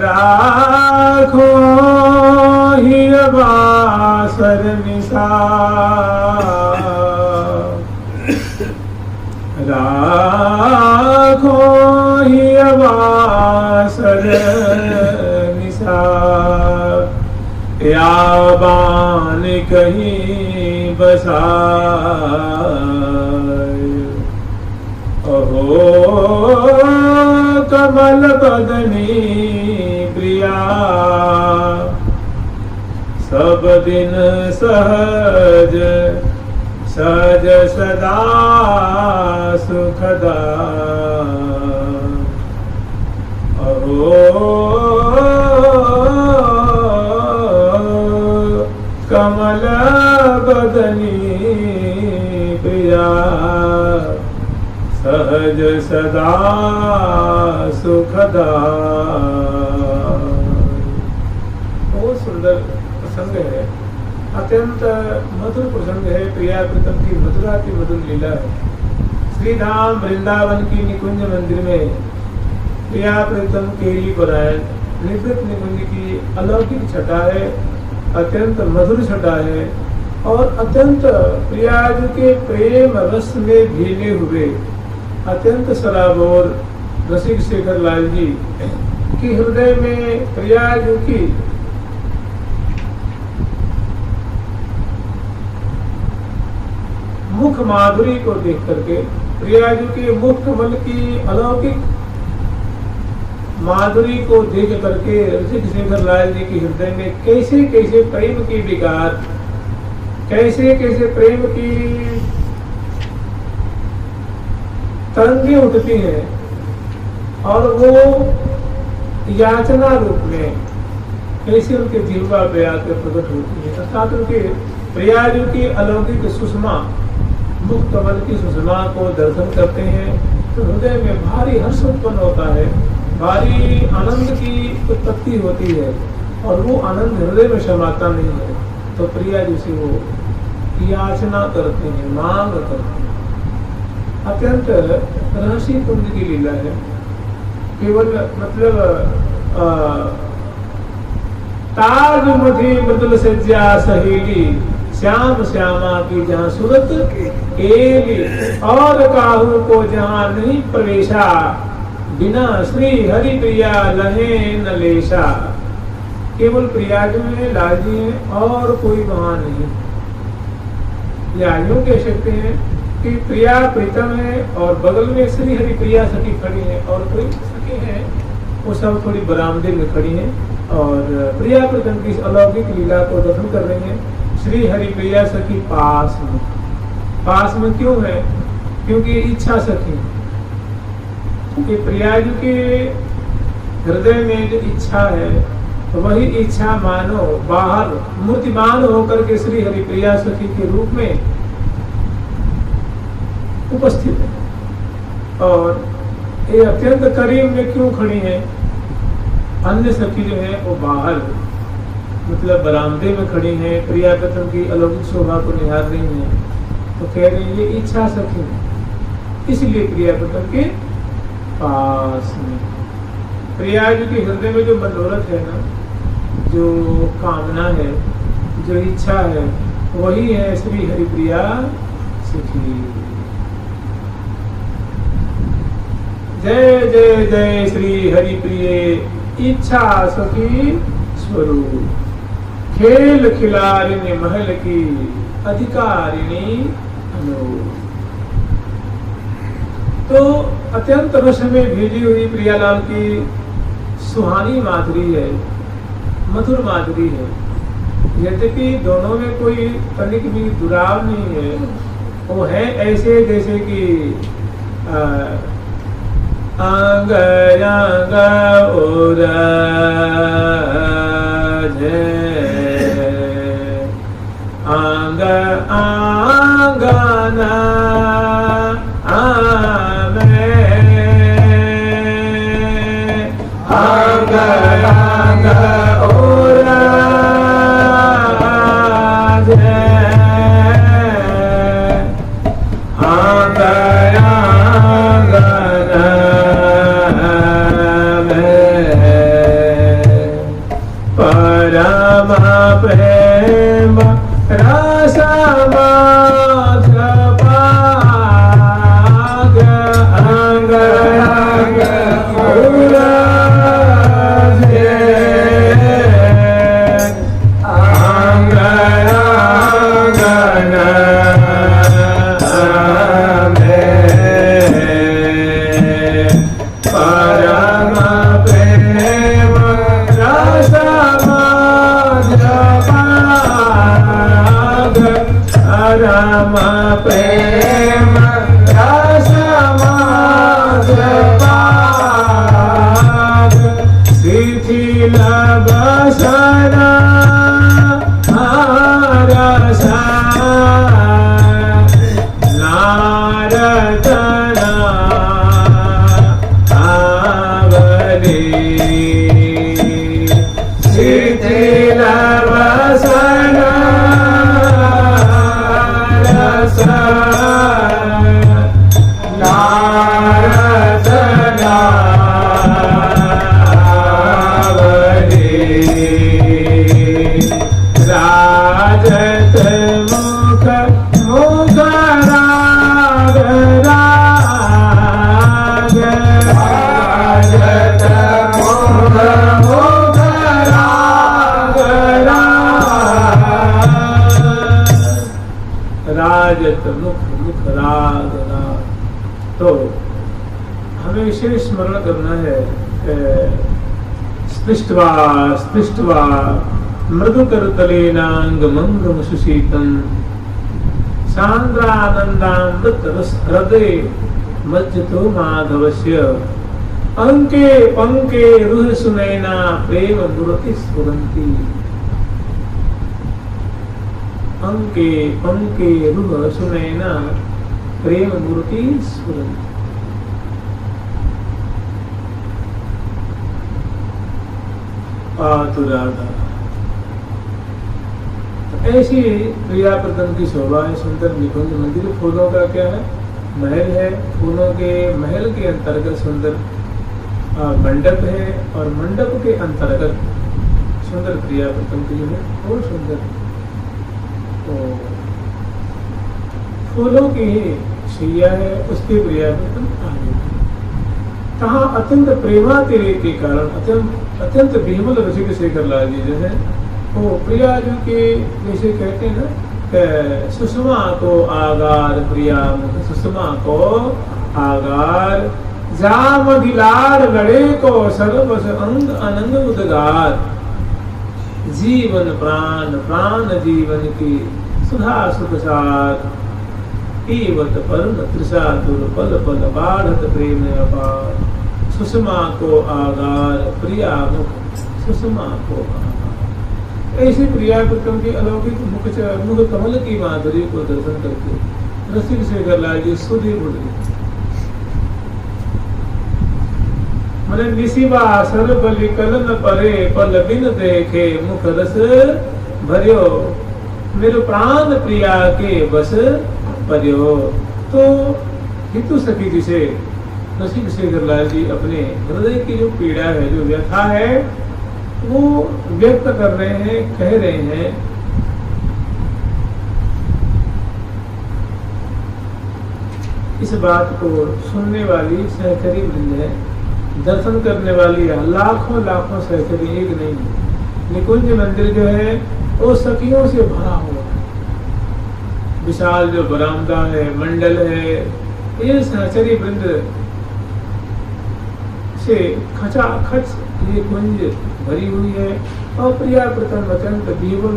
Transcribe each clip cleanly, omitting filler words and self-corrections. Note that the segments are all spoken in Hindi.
राखो ही बासर निशा, राखो ही बासर निशा, याबान कहीं बसाए। अहो कमल बदनी प्रिया, सब दिन सहज सहज सदा सुखदा। अहो कमल बदनी प्रिया, सहज सदा सुखदा। बहुत सुंदर प्रसंग है, अत्यंत मधुर प्रसंग है। प्रिया प्रीतम की मधुरा की मधुर लीला है। श्री धाम वृंदावन की निकुंज मंदिर में प्रिया प्रीतम केली परायण निवृत्त निकुंज की अलौकिक छटा है, अत्यंत मधुर छटा है और अत्यंत प्रियाजू के प्रेम रस में भीगे हुए अत्यंत सराबोर रसिक शेखर लाल जी की हृदय में प्रियाजू की मुख माधुरी को देख करके, प्रियाजू के मुख कमल की अलौकिक माधुरी को देख करके रसिक शेखर लाल जी के हृदय में कैसे कैसे प्रेम की विकार, कैसे कैसे प्रेम की तरंगे उठती हैं और वो याचना रूप में कैसे उनके जिह्वा पे आकर प्रकट होती है। अर्थात उनके प्रियाजू की अलौकिक सुषमा, मुख कमल की सुषमा को दर्शन करते हैं तो हृदय में भारी हर्ष उत्पन्न होता है, भारी आनंद की उत्पत्ति होती है और वो आनंद हृदय में समाता नहीं है। तो प्रियाजू से वो याचना करते हैं, मांग करते हैं। अत्यंत रहस्य कुंज की लीला है। केवल मतलब ताज मधी मृदुल सज्जा सहेली, श्याम श्यामा की जहाँ सूरत केली, और काहू को जहाँ नहीं प्रवेशा, बिना श्री हरि प्रिया लहे नलेशा। केवल प्रियाजू में लाल जी है और कोई वहां नहीं। या यूं कह सकते हैं कि प्रिया प्रीतम है और बगल में श्री हरि प्रिया सखी खड़ी है और कोई सखी है वो सब थोड़ी बरामदे में खड़ी हैं और प्रिया प्रीतम की अलौकिक लीला को दर्शन कर रही हैं। श्री हरि प्रिया सखी पास में क्यों है? क्योंकि इच्छा सखी, क्योंकि प्रियाजू के हृदय में जो इच्छा है वही इच्छा मानो बाहर मूर्तिमान होकर के श्री हरि प्रिया सखी के रूप में उपस्थित है। और ये अत्यंत करीब में क्यों खड़ी है? अन्य सखी जो है वो बाहर मतलब बरामदे में खड़ी हैं, प्रिया प्रीतम की अलौकिक शोभा को निहार रही हैं। तो कह रही है ये इच्छा सखी, इसलिए प्रिया प्रीतम के पास में। प्रियाजू के हृदय में जो मनोरथ है ना, जो कामना है, जो इच्छा है, वही है श्री हरि प्रिया सखी। जय जय जय श्री हरि प्रिय इच्छा सखी स्वरूप, खेल खिलारिणी महल की अधिकारिणी अनूप। तो अत्यंत रस में भेजी हुई प्रियालाल की सुहानी माधुरी है, मधुर माधुरी है। यद्यपि दोनों में कोई तनिक भी दुराव नहीं है, वो है ऐसे जैसे कि आंग आंग ओराजे, आंग आंगना आमे, आंग आंग ओराजे, प्रेम रस पाग अंग अंग उलझे अंग अंगन परम प्रेम रस राम प्रेम रस पाग शिथिल बसन रस नारद आवली शिथिल बसन नारद राजत मुख मुख राग राग राजत मुख मुख राग राग राजत मुख मुख राग राग। तो हमें विशेष स्मरण करना है स्पृष्ट्वा स्पृष्ट्वा मृदुकरतलेनांगमंगम सुशीतम सांद्रानंदामृत रस हृदय मज्जतो माधवस्य अंके पंके रुह सुनैना प्रेम मूर्ति स्फुरन्ति। अंके पंके रुह सुनैना प्रेम मूर्ति स्फुरन्ति। आतुराधा ऐसी प्रियाप्रदम की शोभा है। सुंदर निकुंज मंदिर फूलों का क्या है, महल है। फूलों के महल के अंतर्गत सुंदर मंडप है और मंडप के अंतर्गत सुंदर प्रियाप्रदम की जो है और सुंदर तो फूलों की शैया है, उसके प्रियाप्रदम आगे कहा अत्यंत प्रेमातिरेक के कारण अत्यंत विमल रसिक शेखर लाल जी जो है वो प्रिया जो के जैसे कहते हैं ना सुषमा को आगार प्रिया सुषमा को आगार जाम दिलार लड़े को सर्वस अंग अनंग उदगार जीवन प्राण प्राण जीवन की सुधा सुखसार एवत परम तृषा दुर पल पल बाढ़त प्रेम अपार सुषमा को आगार प्रिया मुख सुषमा को आगार। ऐसे प्रियाप्रतम के अलौकिक मुख कमल की माधुरी को दर्शन करके रसिक शेखर लाल जी सुधी उड़ गए। मैंने निशिबा सर बलि कलन परे पल बिन देखे मुख रस भरियो मेरे प्राण प्रिया के बस परियो। तो हितु सखी जिसे रसिक शेखर लाल जी अपने हृदय की जो पीड़ा है जो व्यथा है वो व्यक्त कर रहे हैं, कह रहे हैं। इस बात को सुनने वाली सहचरी वृंद है, दर्शन करने वाली लाखों लाखों सहचरी एक नहीं है। निकुंज मंदिर जो है वो सखियों से भरा हुआ है। विशाल जो बरामदा है, मंडल है, ये सहचरी वृंद से खचाखच ये कुंज भरी हुई है। और प्रिया प्रथम अत्यंत विवल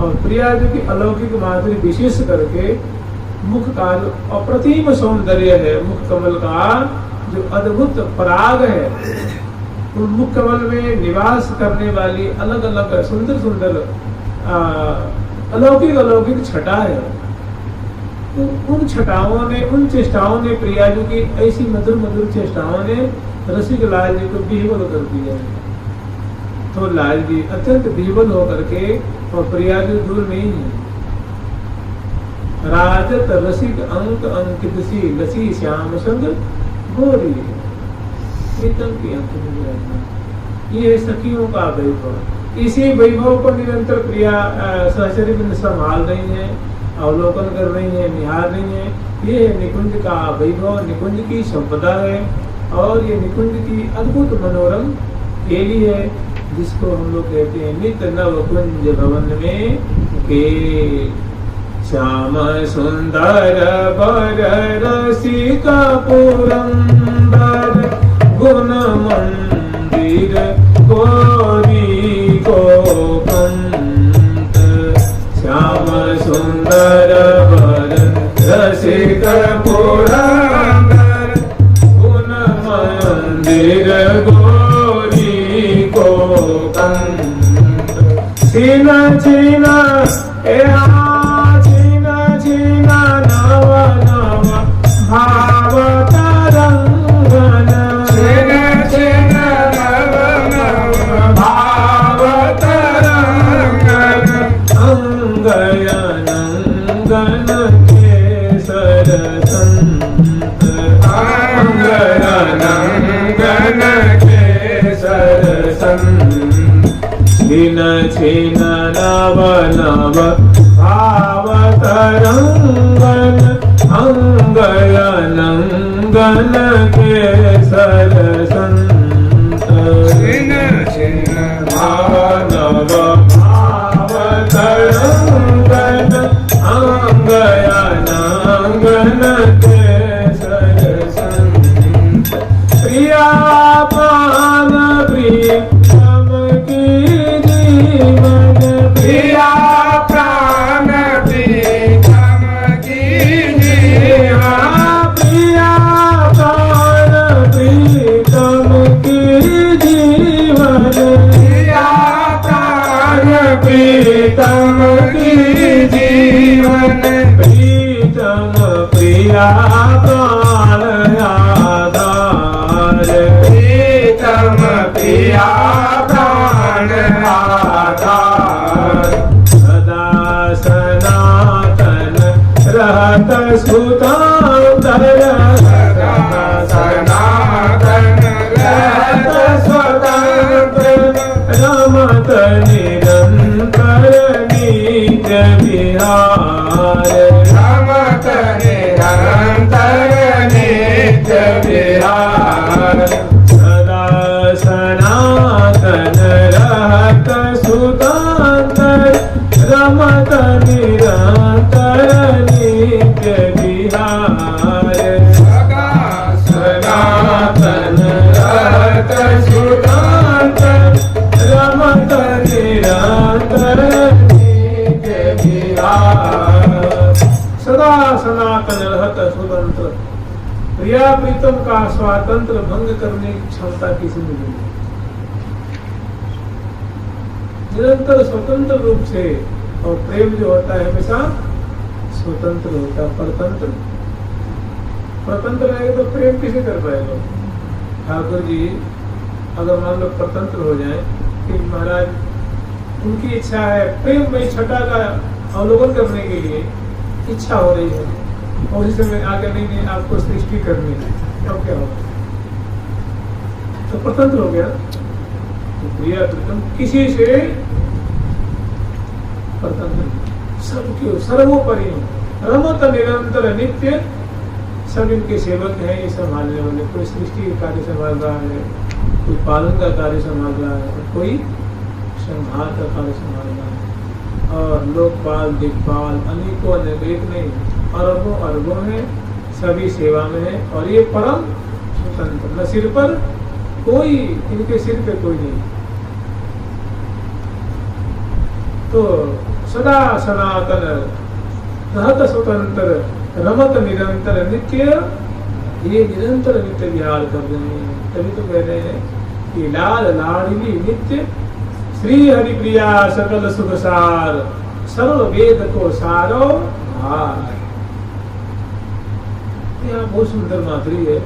और प्रिया जो की अलौकिक माधुरी विशेष करके मुख का जो अप्रतिम सौंदर्य है, मुख कमल का जो अद्भुत पराग है, उन मुख कमल में निवास करने वाली अलग अलग सुंदर सुंदर अलौकिक अलौकिक छटा है। उन छटाओं ने, उन चेष्टाओं ने प्रिया जी की ऐसी मधुर मधुर चेष्टाओं ने रसिक लाल जी को विह्वल कर दिया है। तो लाल जी अत्यंत विह्वल होकर के और प्रिया जी दूर नहीं है। राजत रसिक अंक अंकित सी लसी श्याम संग गोरी। प्रीतम की अंक में रहना, ये है सखियों का वैभव। इसी वैभव को निरंतर प्रिया सहचर्य संभाल रही है, अवलोकन कर रही है, निहार रही है। ये निकुंज का वैभव, निकुंज की संपदा है, और ये निकुंज की अद्भुत मनोरम केली है, जिसको हम लोग कहते हैं नित्य नव कुंज भवन में के। श्याम सुंदर बर रसिका पुरंदर गुण मंदिर गौरी गोपंत। श्याम सुंदर बर रसिक पुरंदर गुण मंदिर गौरी गोपंत। छीना छीना छीना नव नव भाव तरंगन। छीना नव नव भाव तरंगन। अंगयनंगन केसर संत। अंगयनंगन केसर संत। छीन छीन नव नव भाव तरंगन। अंगयनंगन केसर संत। छीन छीन नव भाव तरंगन। अंगयनंगन केसर संत। प्रिया पान प्रीतम की जीवन। प्रिया प्राण प्रीतम की जीवन। प्रिया प्राण प्रीतम की जीवन। प्रिया प्राण प्रीतम की जीवन। प्रीतम प्रिया प्राण आधार। प्रीतम प्रिया प्राण आधार। सदा सनातन रहत सुतांतर। सदा सनातन रहत स्वतंत्र। रमत निरंतर नित्य विहार। रमत निरंतर नित्य विहार। सदा सनातन रहत सुतांतर। रमत निरंतर नित्य विहार। सदा सनातन रहत सुतांतर। रमत निरंतर नित्य विहार। सदा सनातन रहत स्वतंत्र। प्रिया प्रीतम का स्वातंत्र भंग करने की क्षमता किसी में नहीं। निरंतर स्वतंत्र रूप से, और प्रेम जो होता है हमेशा स्वतंत्र होता है। परतंत्र रहेगा तो प्रेम किसे कर पाएगा। ठाकुर जी अगर मान लो परतंत्र हो जाए कि महाराज उनकी इच्छा है प्रेम में छठा का अवलोकन करने के लिए इच्छा हो रही है, और उसी समय आगे नहीं आपको सृष्टि करनी है, तब क्या होगा। तो परतंत्र हो गया। तो प्रिया प्रीतम किसी से परतंत्र, सबके सर्वोपरि रमत निरंतर नित्य। सब इनके सेवक हैं, ये संभालने वाले। कोई सृष्टि का कार्य संभाल रहा है, कोई पालन का कार्य संभाल रहा है, कोई संहार का कार्य संभाल रहा है। और लोकपाल दिक्पाल अनेकों अनेक, एक नहीं अरबों अरबों हैं, सभी सेवा में है। और ये परम स्वतंत्र, न सिर पर कोई, इनके सिर पे कोई नहीं। तो सदा सनातन रहत स्वतंत्र रमत निरंतर नित्य। ये निरंतर नित्य विहार कर रहे हैं। तभी तो कह रहे हैं कि लाल लाडली नित्य श्री हरि प्रिया सकल सुख सार। सर्व वेद को सारो भार। यहाँ बहुत सुंदर माधुरी है।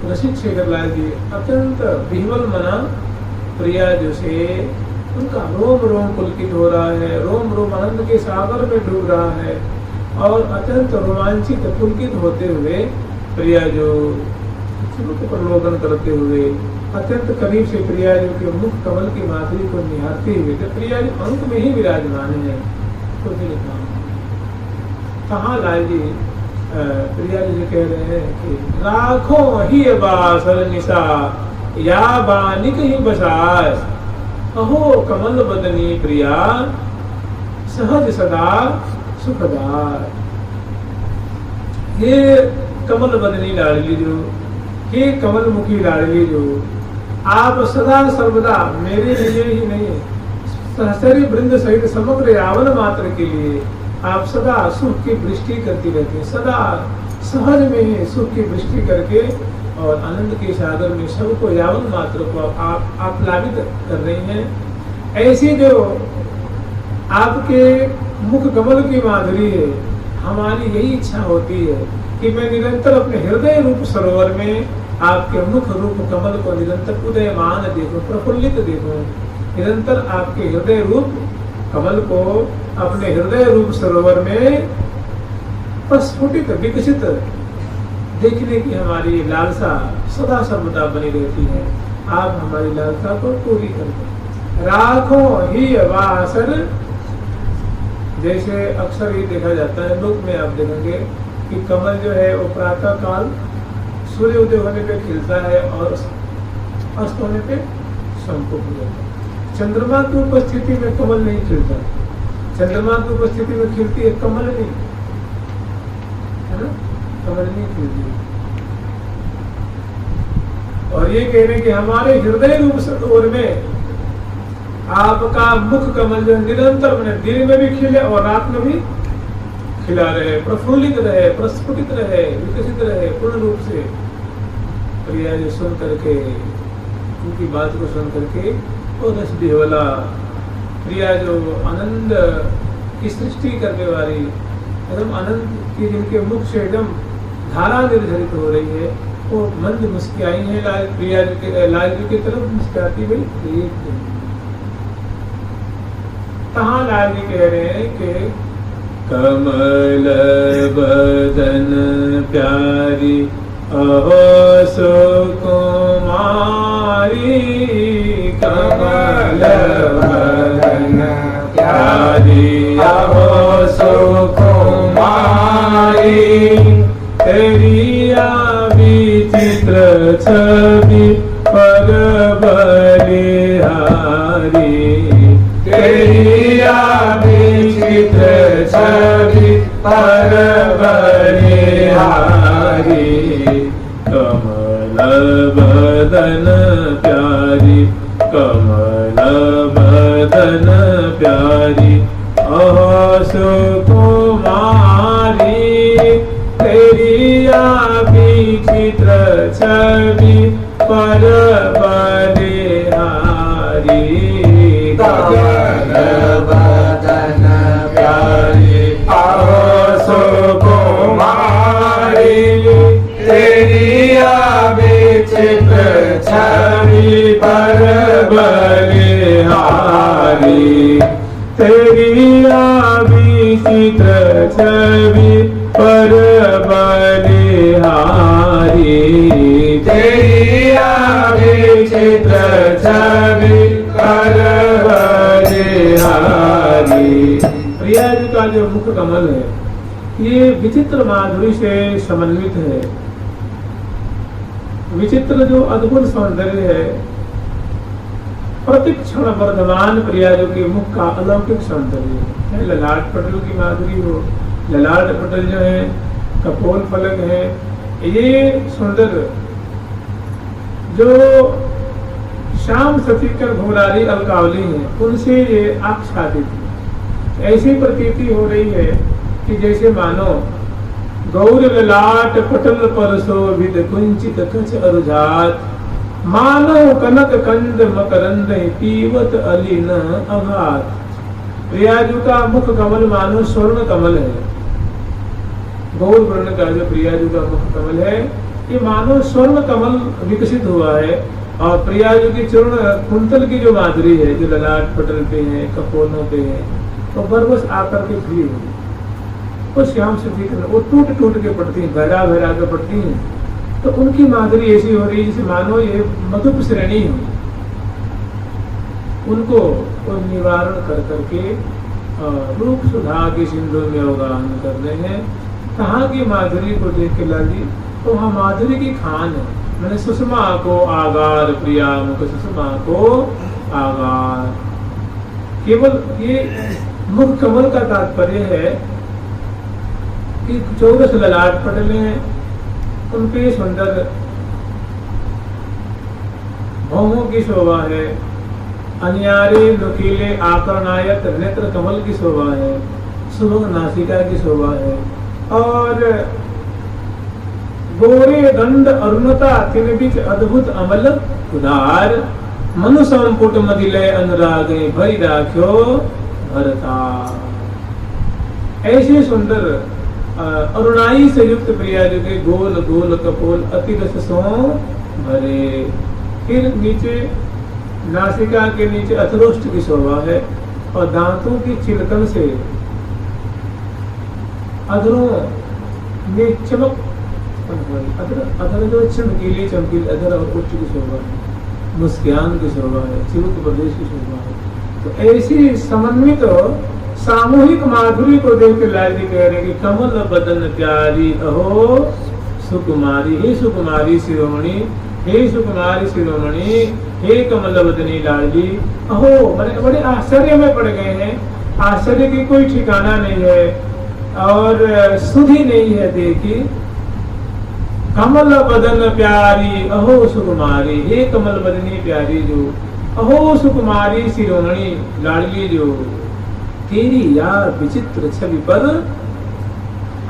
रसिक शेखर लाल जी अत्यंत विह्वल मना प्रिया जो से उनका रोम रोम पुलकित हो रहा है, रोम रोम आनंद के सागर में डूब रहा है। और अत्यंत रोमांचित पुलकित होते हुए प्रिया जो प्रलोभन करते हुए अत्यंत करीब से प्रिया जो के मुख कमल की माधुरी को निहारते हुए, तो प्रिया जो अंक में ही विराजमान है। तो फिर कहाँ लाल जी प्रिया जी कह रहे हैं कि राखो ही बासर निशा या बानिक ही बसास, अहो कमल बदनी प्रिया सहज सदा सुखदार। ये कमल बदनी लाडली जो, हे कमल मुखी लाडली जो, आप सदा सर्वदा मेरे लिए ही नहीं, सहचरी वृंद सहित समग्र यावन मात्र के लिए आप सदा सुख की वृष्टि करती रहती है। सदा सहज में ही सुख की वृष्टि करके और आनंद के सागर में सबको यावन मात्र को आप प्लावित कर रही हैं। ऐसी जो आपके मुख कमल की माधुरी है, हमारी यही इच्छा होती है कि मैं निरंतर अपने हृदय रूप सरोवर में आपके मुख रूप कमल को निरंतर उदयमान देखूं, प्रफुल्लित देखूं। निरंतर आपके हृदय रूप कमल को अपने हृदय रूप सरोवर में प्रस्फुटित विकसित देखने की हमारी लालसा सदा सर्वदा बनी रहती है। आप हमारी लालसा को पूरी करते राखो ही वासर। जैसे अक्सर ये देखा जाता है लोक में, आप देखेंगे कि कमल जो है वो प्रातः काल सूर्य उदय होने पे खिलता है और अस्त होने पे संपूर्ण हो जाता है। चंद्रमा की उपस्थिति में कमल नहीं खिलता, चंद्रमा की उपस्थिति में खिलती है कमल नहीं, है ना, कमल नहीं खिलती। और ये कह रहे कि हमारे हृदय रूप सरोवर में आपका मुख कमल जो निरंतर मैंने दिन में भी खिले और रात में भी खिला रहे, प्रफुल्लित रहे, प्रस्फुटित रहे, विकसित रहे पूर्ण रूप से। प्रिया जी सुन करके, उनकी बात को सुन करके और रस बिहवला प्रिया जो आनंद की सृष्टि करने वाली, एकदम आनंद की जिनके मुख से एकदम धारा निर्धारित हो रही है, वो मंद मुस्कियाई है प्रिया जी के, लाल जी की तरफ मुस्कुराती हुई। कहाँ लाल जी कह रहे हैं कि कमल बदन प्यारी अहो सुकुमारी, कमल बदन प्यारी अहो सुकुमारी, तेरी विचित्र छवि पर बलिहारी, तेरी विचित्र छवि पर बलिहारी, कमल बदन प्यारी, कमल बदन प्यारी अहो सुकुमारी, तेरी विचित्र छवि पर बलिहारी, कमल बदन प्यारी अहो सुकुमारी, तेरी विचित्र छवि पर बलिहारी, तेरी विचित्र छवि पर बलिहारी, तेरी विचित्र छवि पर बलिहारी। प्रिया जी का जो मुख कमल है ये विचित्र माधुरी से समन्वित है। विचित्र जो अद्भुत सौंदर्य है, प्रतिक्षण वर्धमान प्रिया जो के मुख का अलौकिक सौंदर्य है। ललाट पटल की माधुरी हो, ललाट पटल जो है, कपोल फलक है, ये सुंदर जो श्याम सतीकर घोरारी अलकावली है उनसे ये आच्छादित ऐसी प्रतीति हो रही है कि जैसे मानो गौर ललाट पटल पर शोभित कुंचित कच अरुझात, मानो कनक कंद मकरंद पीवत अलीन अघात। प्रियाजू का मुख कमल मानो स्वर्ण कमल है। गौर वर्ण का जो प्रियाजू का मुख कमल है ये मानो स्वर्ण कमल विकसित हुआ है। और प्रियाजू की चूर्ण कुंतल की जो माधुरी है जो ललाट पटल पे है, कपोलों पे है, तो बरबस आकर के फ्री हुई। वो श्याम सुंदरी के वो टूट टूट के पड़ती हैं, बहरा बहरा के पड़ती हैं। तो उनकी माधुरी ऐसी हो रही है जैसे मानो ये मधुप श्रेणी हो। उनको वो निवारण कर करके रूप सुधा के सिंधु में अवगाहन कर रहे हैं। कहाँ की माधुरी को देख के लाली, तो वहाँ माधुरी की खान है। मैंने सुषमा को आगार प्रिया मुख सुषमा को आगार, केवल ये मुख कमल का तात्पर्य है कि 14 ललाट पटले हैं, उनके सुंदर भौमों की शोभा है, अनियारे नुकीले आकर्णायत नेत्र कमल की शोभा है, सुभग नासिका की शोभा है, और गोरे दंड अरुणता तिन बीच अद्भुत अमल उदार, मनु संपुट मदिलय अनुराग भरी राख्यो भरता। ऐसे सुंदर अरुणाई से युक्त प्रिया जो के गोल गोल कपोल अति रस सो भरे। फिर नीचे नासिका के नीचे अथरोष्ट की शोभा है, और दांतों की चिलकन से अधरों में चमक, अधर जो चमकीली चमकीली अधर और उच्च की शोभा है, मुस्कान की शोभा है, चिरुक प्रदेश की शोभा है। तो ऐसी समन्वित सामूहिक माधुरी को देख के लाल जी कह रहे हैं कि कमल बदन प्यारी अहो सुकुमारी, हे सुकुमारी शिरोमणि, हे सुकुमारी शिरोमणि, हे कमल बदनी लाडली। अहो बड़े आश्चर्य में पड़ गए हैं, आश्चर्य की कोई ठिकाना नहीं है और सुधि नहीं है। देखी कमल बदन प्यारी अहो सुकुमारी, हे कमल बदनी प्यारी जो, अहो सुकुमारी शिरोमणि लाडली जो, तेरी यार विचित्र छवि पर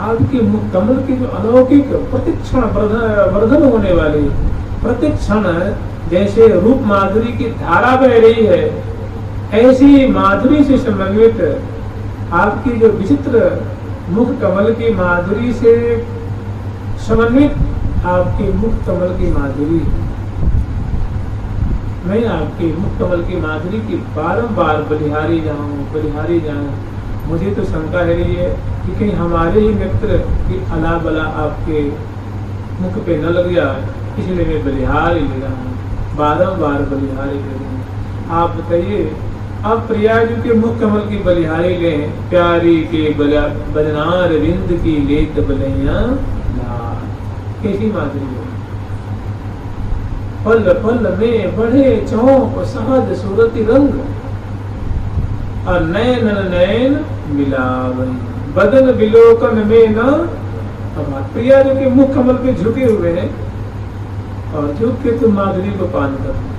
आपके मुख कमल की जो अलौकिक प्रतिक्षण वर्धन होने वाली प्रतिक्षण जैसे रूप माधुरी की धारा बह रही है, ऐसी माधुरी से समन्वित आपकी जो विचित्र मुख कमल की माधुरी से समन्वित आपके मुख कमल की माधुरी, मैं आपके मुख कमल की माधुरी की बारंबार बलिहारी जाऊं। मुझे तो शंका है रही है कि कहीं हमारे ही मित्र की अला बला आपके मुख पे न लग जाए, इसलिए मैं बलिहारी ले रहा हूँ, बारंबार बलिहारी ले रही हूँ। आप बताइए, आप प्रिया जी के मुख कमल की बलिहारी लें, प्यारी के बदनार विंद की लेत बलैया लाल, कैसी माधुरी है। पल पल में बढ़े चौक सहज सूरति रंग, और नयन नयन मिलावई, बदन विलोकन में न। अब प्रिया जो के मुख कमल पे झुके हुए हैं और झुक के तुम माधुरी को पान करते,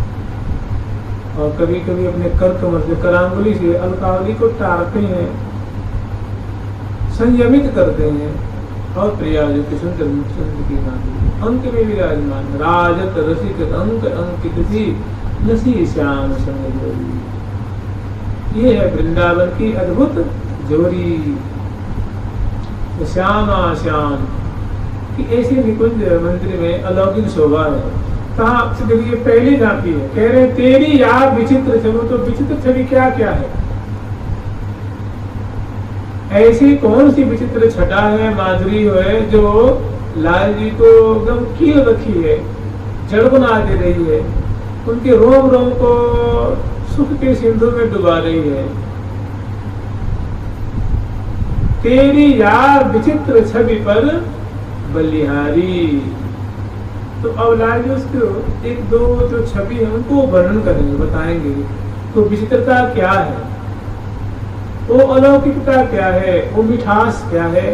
और कभी कभी अपने कर कमल से करांगुली से अलकावली को टारते हैं, संयमित करते हैं, और प्रिया जो के सुंदर की माधुरी अंक में विराजमान, राजत रसिक अंक अंकित थी नसी श्याम संग जोड़ी। ये है वृंदावन की अद्भुत जोड़ी, तो श्यामा श्याम कि ऐसी निकुंज मंदिर में अलौकिक शोभा है। कहा आपसे देखिए पहली झांकी है, कह रहे तेरी यार विचित्र छवि, तो विचित्र छवि क्या क्या है, ऐसी कौन सी विचित्र छटा है, माधुरी है जो लाल जी को एकदम कील रखी है, जड़ बना दे रही है, उनके रोम रोम को सुख के सिंधु में डुबा रही है। तेरी यार विचित्र छवि पर बलिहारी। तो अब लाल जी उसको एक दो जो छवि है उनको वर्णन करेंगे, बताएंगे तो विचित्रता क्या है, वो अलौकिकता क्या है, वो मिठास क्या है,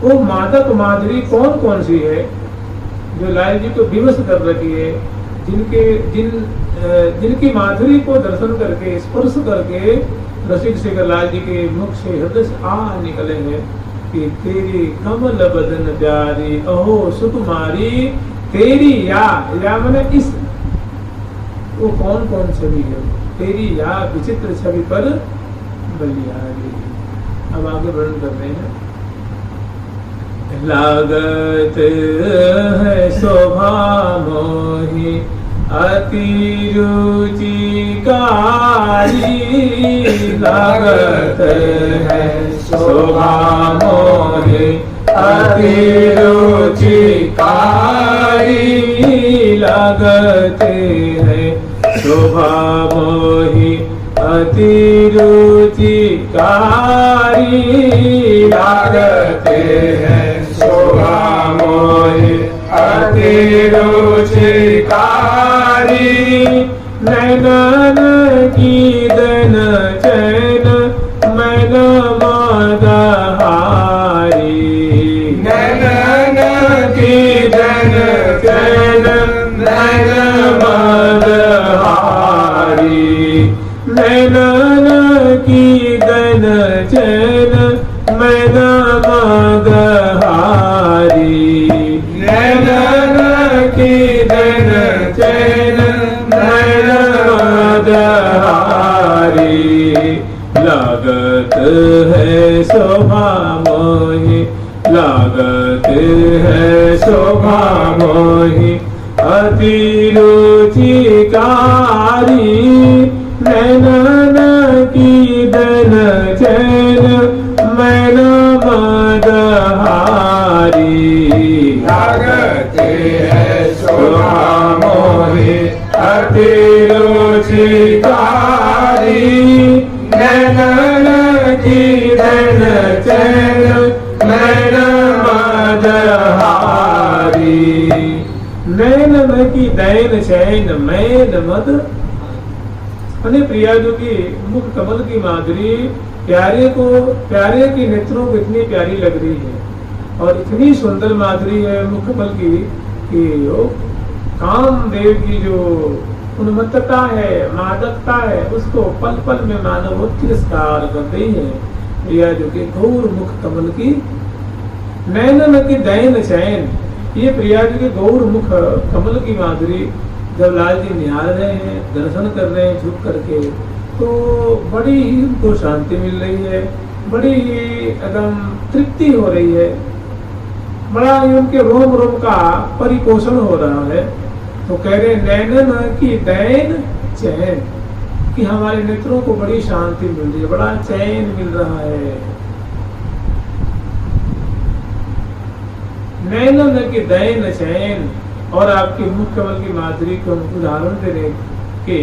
वो मादक माधुरी कौन कौन सी है जो लाल जी को विवश कर रखी है, जिनकी माधुरी को दर्शन करके स्पर्श करके रसिक शेखर लाल जी के मुख से हृदय से आ निकले हैं कि तेरी कमल बदन प्यारी अहो सुकुमारी, तेरी या मैंने इस वो कौन कौन छवि है, तेरी या विचित्र छवि पर बलिहारी। अब आगे वर्णन कर रहे हैं। लागत है शोभा मोही अति रुचिकारी, लागत है शोभा मोहि अति रुचिकारी लगते हैं। शोभा मोहि अति रुचिकारी लगते हैं। शोभा मोहि अति रुचिकारी नैनन की दन चैन मैन मदहारी। नैनन की दन चैन मैन मदहारी। नैनन की दन चैन मैन मदहारी। नैनन की दन चैन मैन मदहारी। लागत है शोभा मोहि लागत है शोभा मोहि अति रुचिकारी नैनन की दन चैन मैन मदहारी। लागत है शोभा मोहि अति रुचिकारी नैनन की दन चैन मैन मदहारी। नैनन की दैन चैन मैन मद अने प्रिया जो की मुख कमल की माधुरी प्यारे की नेत्रों को इतनी प्यारी लग रही है और इतनी सुंदर माधुरी है मुख कमल की कि कामदेव की जो उन्मत्तता है मादकता है उसको पल पल में मानो वो तिरस्कार कर रही है। प्रिया जो कि गौर मुख कमल की नैनन की दैन चैन ये प्रिया जी के गौर मुख कमल की माधुरी जब लाल जी निहार रहे हैं दर्शन कर रहे हैं झुक करके तो बड़ी ही उनको शांति मिल रही है बड़ी ही एकदम तृप्ति हो रही है बड़ा ही उनके रोम रोम का परिपोषण हो रहा है। तो कह रहे नैनन की दैन चैन कि हमारे नेत्रों को बड़ी शांति मिल रही है बड़ा चैन मिल रहा है। नैनन की दैन चैन और आपके मुख कमल की माधुरी को उदाहरण दे रहे कि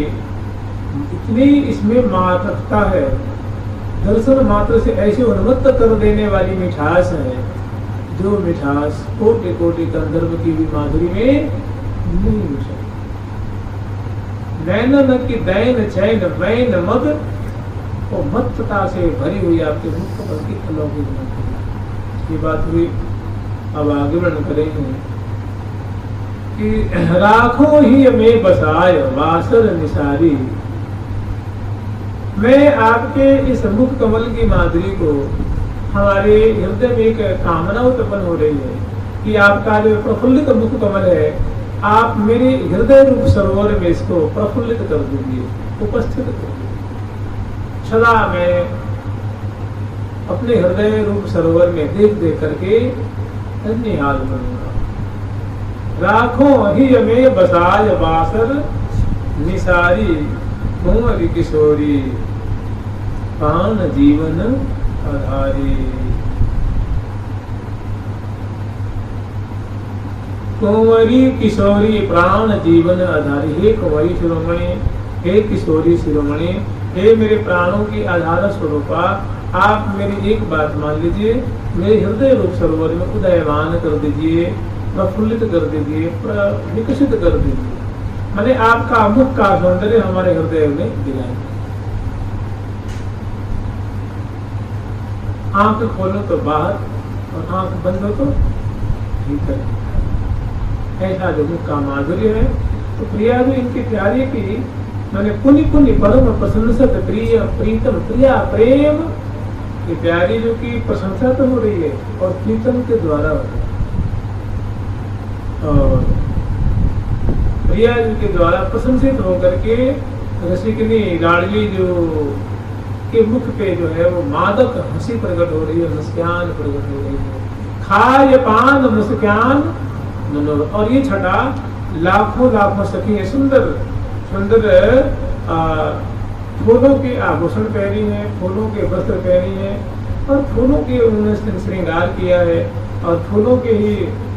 इतनी इसमें मादकता है दर्शन मात्र से ऐसे उन्मत्त कर देने वाली मिठास है जो मिठास कोटि कोटि गंधर्व की भी माधुरी में नहीं मिल सकती। नैनन की दैन चैन मैन मद वो मत्तता से भरी हुई आपके मुख कमल की अलौकिक ये बात हुई। अब आगे वर्णन करेंगे कि राखो ही में बसाय वासर निसारी। मैं आपके इस मुख कमल की माधुरी को हमारे हृदय में एक कामना उत्पन्न हो रही है कि आपका जो प्रफुल्लित मुख कमल है आप मेरे हृदय रूप सरोवर में इसको प्रफुल्लित कर दीजिए उपस्थित कर दीजिए। सदा मैं अपने हृदय रूप सरोवर में देख देख करके निहाल बनूंगा। राखो ही में बसाय बासर निसारी कुंवरी किशोरी पान जीवन आधारी। कुंवरी किशोरी प्राण जीवन आधारी। हे कुंवरी शिरोमणि हे किशोरी शिरोमणि हे मेरे प्राणों की आधार स्वरूपा आप मेरी एक बात मान लीजिए मेरे हृदय रूप सरोवर में उदयमान कर दीजिए प्रफुल्लित कर दीजिए विकसित कर दीजिए। मैंने आपका मुख का सौंदर्य हमारे हृदय में दिलाए। आंख खोलो तो बाहर और आंख बंद हो तो भीतर। ऐसा जो मुख का माधुर्य है तो प्रिया जो इनकी प्यारे की मैंने पुनि पुनि परम प्रशंसत प्रिय प्रीतम प्रिया प्रेम की प्यारी जो की प्रशंसा तो हो रही है और प्रीतम के द्वारा हो रही है और प्रिया जी के द्वारा प्रशंसित होकर के रसिकनी लाडली जो के मुख पे जो है वो मादक हंसी प्रकट हो रही है मुस्कान प्रकट हो रही है। खाय पान मुस्कान और ये छठा लाखों लाखों सखी है सुंदर सुंदर फूलों के आभूषण पहनी है फूलों के वस्त्र पहनी है और फूलों के उन्होंने श्रृंगार किया है, और फूलों के ही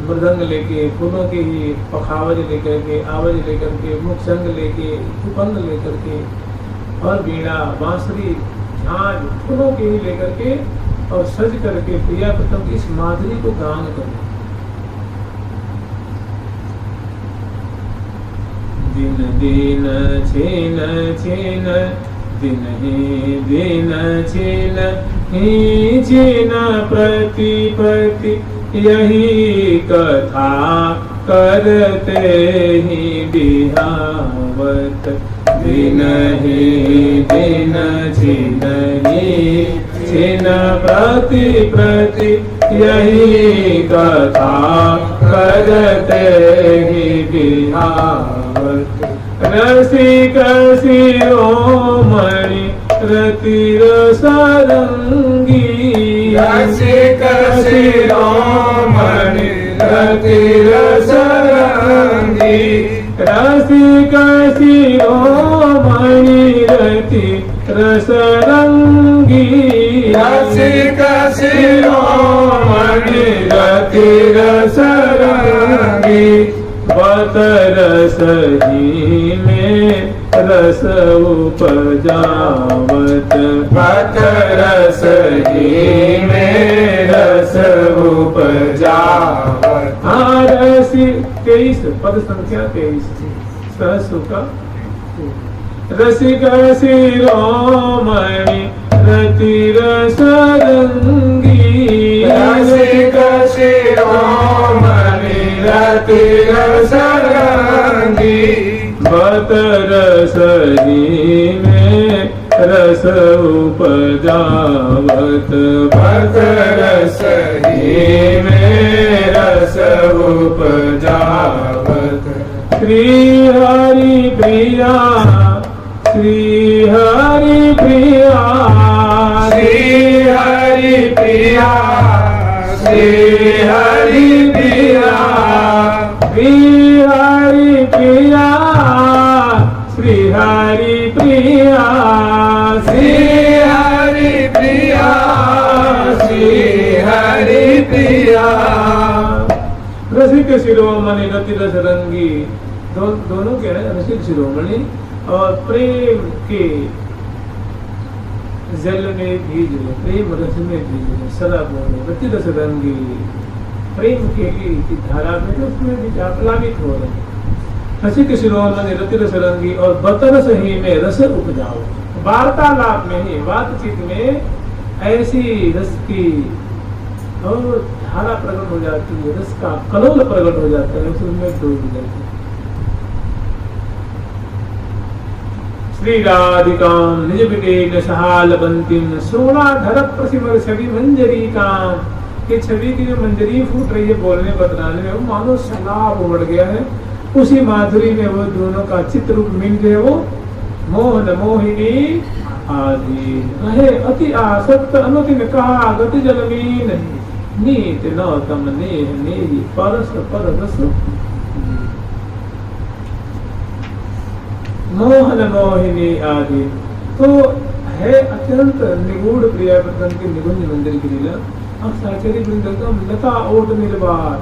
मृदंग लेके, फूलों के ही पखावज लेकर के, आवज लेकर के, मुखसंग लेके, उपंग लेकर के, और बीड़ा, बांसुरी, झांझ फूलों के ही लेकर के और सज करके प्रिया प्रथम की इस माधुरी को गान करें। दिन दिन छेन छेन दिन ही दिन छेन ही छेन प्रति प्रति यही कथा करते ही बिहावत। दिन ही दिन छिन ही छिन प्रति प्रति यही कथा करते ही बिहावत। रसिक शिरोमणि रति रसरंगी, रसिक शिरोमणि रति रसरंगी, रसिक शिरोमणि रति रसरंगी, रसिक शिरोमणि रति रसरंगी। बत रस ही में रस उपजावत, बत रस ही में रस उपजावत। रसी 23 पद संख्या 23 सहसु का। रसिक शिरोमणि रति रसरंगी, रसिक शिरोमणि रति रसरंगी। बत रस ही में रस उपजावत, बत रस ही में रस उपजावत। श्री हरि प्रिया, श्री हरि प्रिया, श्री हरि प्रिया, श्री हरि प्रिया, श्री हरि प्रिया, श्री हरि प्रिया, श्री हरि प्रिया, श्री हरि प्रिया। रसिक शिरोमणि रति रसरंगी, दोनों के हैं रसिक शिरोमणि, और प्रेम के जल में भीज ले, प्रेम रस में भीज ले, सदा बोले रति रसरंगी, प्रेम के की धारा में तो उसमें भी प्लावित हो रहे। रसिक शिरोमणि रति रसरंगी, और बतरस ही में रस उपजाओ। वार्तालाप में ही, बातचीत में ऐसी रस की और धारा प्रकट हो जाती है, रस का कलोल प्रकट हो जाता है, उसमें डूब जाती है। श्री राधिकां निज विटेन सहालबंतिम सोनाधर प्रसिमर छवि मंजरी काम। ये छवि की जो मंजरी फूट रही है बोलने बतलाने में, वो मानो सलाब उमड़ गया है। उसी माधुरी में वो दोनों का चित्र रूप मिल गए। वो मोहन मोहिनी आदि कहे अति आसक्त अनुतिन कहा गति जलमीन नीत न तम नेह नेहि परस पररस। मोहन मोहिनी आदि तो है अत्यंत निगूढ़ प्रिया प्रतन की निकुंज मंदिर की लीला। अब साचरी वृंदकम लता ओट निर्वार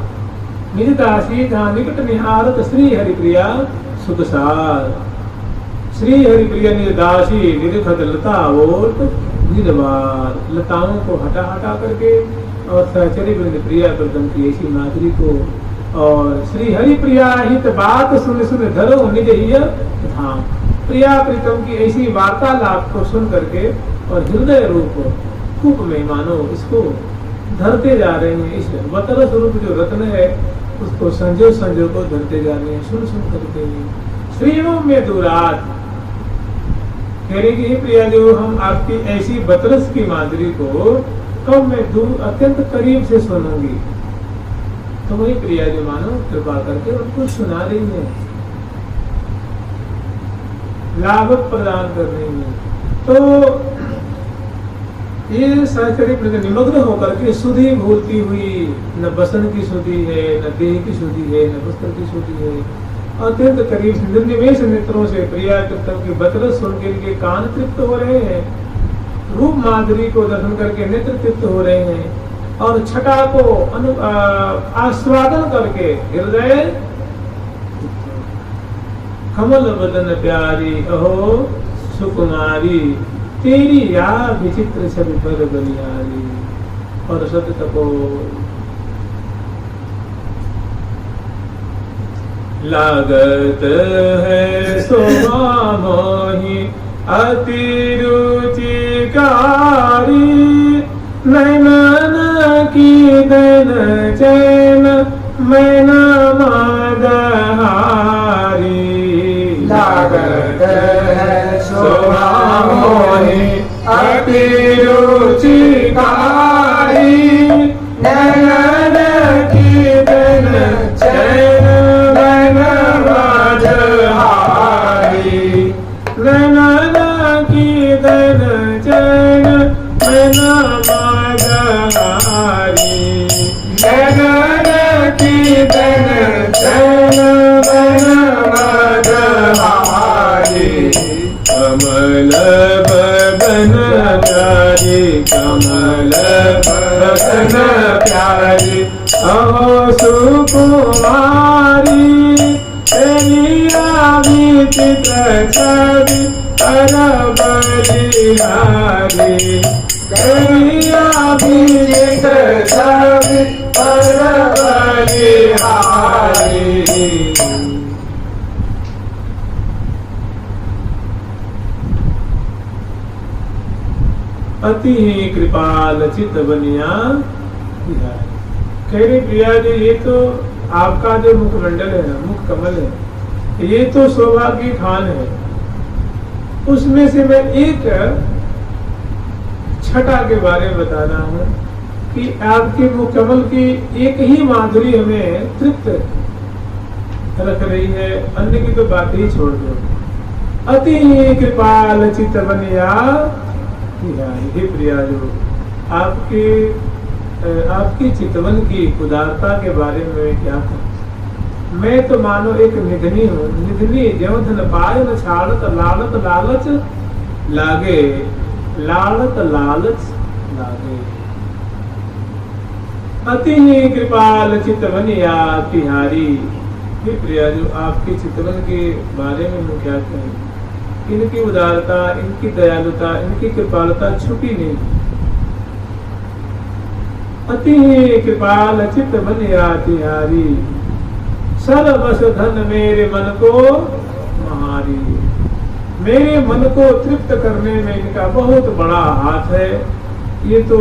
निज दासी था निकट निहारत श्री हरिप्रिया सुखसार। श्री हरिप्रिया निज दासी निरखत लता ओट निर्वार, लताओं को हटा हटा करके और साचरी वृंद प्रिया प्रतन की ऐसी माधुरी को, और श्री हरिप्रिया हित बात सुन सुन धरो निज हिय धाम। प्रिया प्रीतम की ऐसी वार्तालाप को सुन करके और हृदय रूप कूप में मानो इसको धरते जा रहे हैं। इस वतर स्वरूप जो रत्न है उसको संजो संजो को धरते जा रहे हैं, सुन सुन करके। श्रीओं में दूरात कह रही कि प्रिया जो हम आपकी ऐसी बतरस की माधुरी को कब मैं दूर अत्यंत करीब से सुनूंगी, तो वही प्रिया जो मानो कृपा करके उनको सुना रही है, लाभ प्रदान कर रही है। तो ये साचरी निमग्न होकर के सुधि भूलती हुई, न बसन की सुधि है, न देह की सुधि है, न वस्त्र की सुधि है, अत्यंत करीब निर्निमेष नेत्रों से प्रिया कृतम की बतरस सुन के कान तृप्त हो रहे हैं। रूप माधुरी को दर्शन करके नेत्र तृप्त हो रहे हैं और छटा को आस्वादन करके हृदय कमल बदन प्यारी अहो सुकुमारी तेरी या विचित्र छवि पर बलिहारी। और सत्य तपो लागत है शोभा मोही अति रुचिकारी नैनन की दन चैन मैना मदहारी। लागत है शोभा मोही अति रुचिकारी नैनन की दन चैन मैना मदहारी। नैनन की दन चैन मैना मदहारी। नैनन की दन चैन मैना मदहारी। कमल बदन प्यारी कमल बदन प्यारी अहो सुकुमारी तेरी विचित्र छवि पर बलिहारी। तेरी विचित्र छवि पर बलिहारी। अति ही कृपाल चित बनिया बिहारी। कह रहे प्रिया जी ये तो आपका जो मुखमंडल है ना मुख कमल है ये तो शोभा की खान है। उसमें से मैं एक छटा के बारे में बता रहा हूँ कि आपके मुख कमल की एक ही माधुरी हमें तृप्त रख रही है, अन्य की तो बात ही छोड़ दो। अति ही कृपाल चित बनिया हे प्रिया जो आपकी चितवन की उदारता के बारे में क्या कहूँ। मैं तो मानो एक निधनी हूँ। निधनी ज्यों धन पाय न छाड़त लालत लालच लागे लालत लालच लागे। अति ही कृपाल चितवनिया तिहारी। हे प्रिया जो आपकी चितवन के बारे में मैं क्या कहूँ। इनकी उदारता इनकी दयालुता इनकी कृपालुता छुपी नहीं। अति कृपाल चित्त बनिया तिहारी सर्वस धन मेरे मन को महारी। मेरे मन को तृप्त करने में इनका बहुत बड़ा हाथ है। ये तो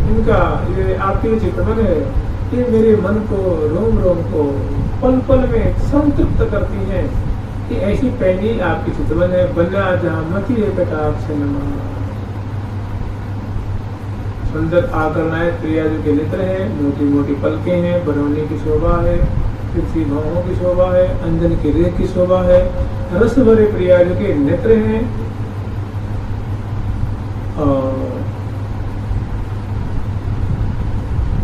इनका ये आपकी चितवन है ये मेरे मन को रोम रोम को पल पल में संतृप्त करती है। कि ऐसी पहली आपकी चितवन है बना जहाँ मती है कटाक्ष नमः। सुंदर आकर्णाएं प्रिया जी के नेत्र है मोटी मोटी पलकें हैं बरौनी की शोभा है तिरछी भावों की शोभा है अंजन की रेख की शोभा है रस भरे प्रिया जी के नेत्र हैं। और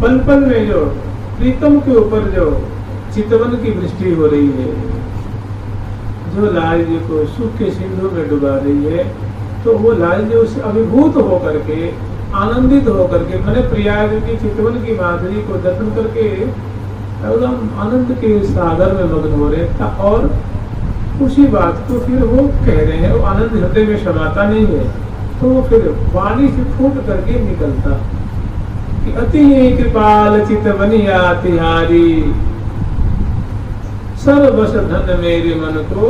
पल पल में जो प्रीतम के ऊपर जो चितवन की वृष्टि हो रही है जो लाल जी को सुख के सिंधु में डुबा रही है तो वो लाल जी उससे अभिभूत होकर के आनंदित होकर के मैंने प्रिया जी की चितवन की माधुरी को दर्शन करके एकदम आनंद के सागर में मग्न हो रहे था। और उसी बात को फिर वो कह रहे हैं। वो आनंद हृदय में समाता नहीं है तो वो फिर वाणी से फूट करके निकलता कि अति कृपाल चितवनिया तिहारी सर्वस धन मेरे मन को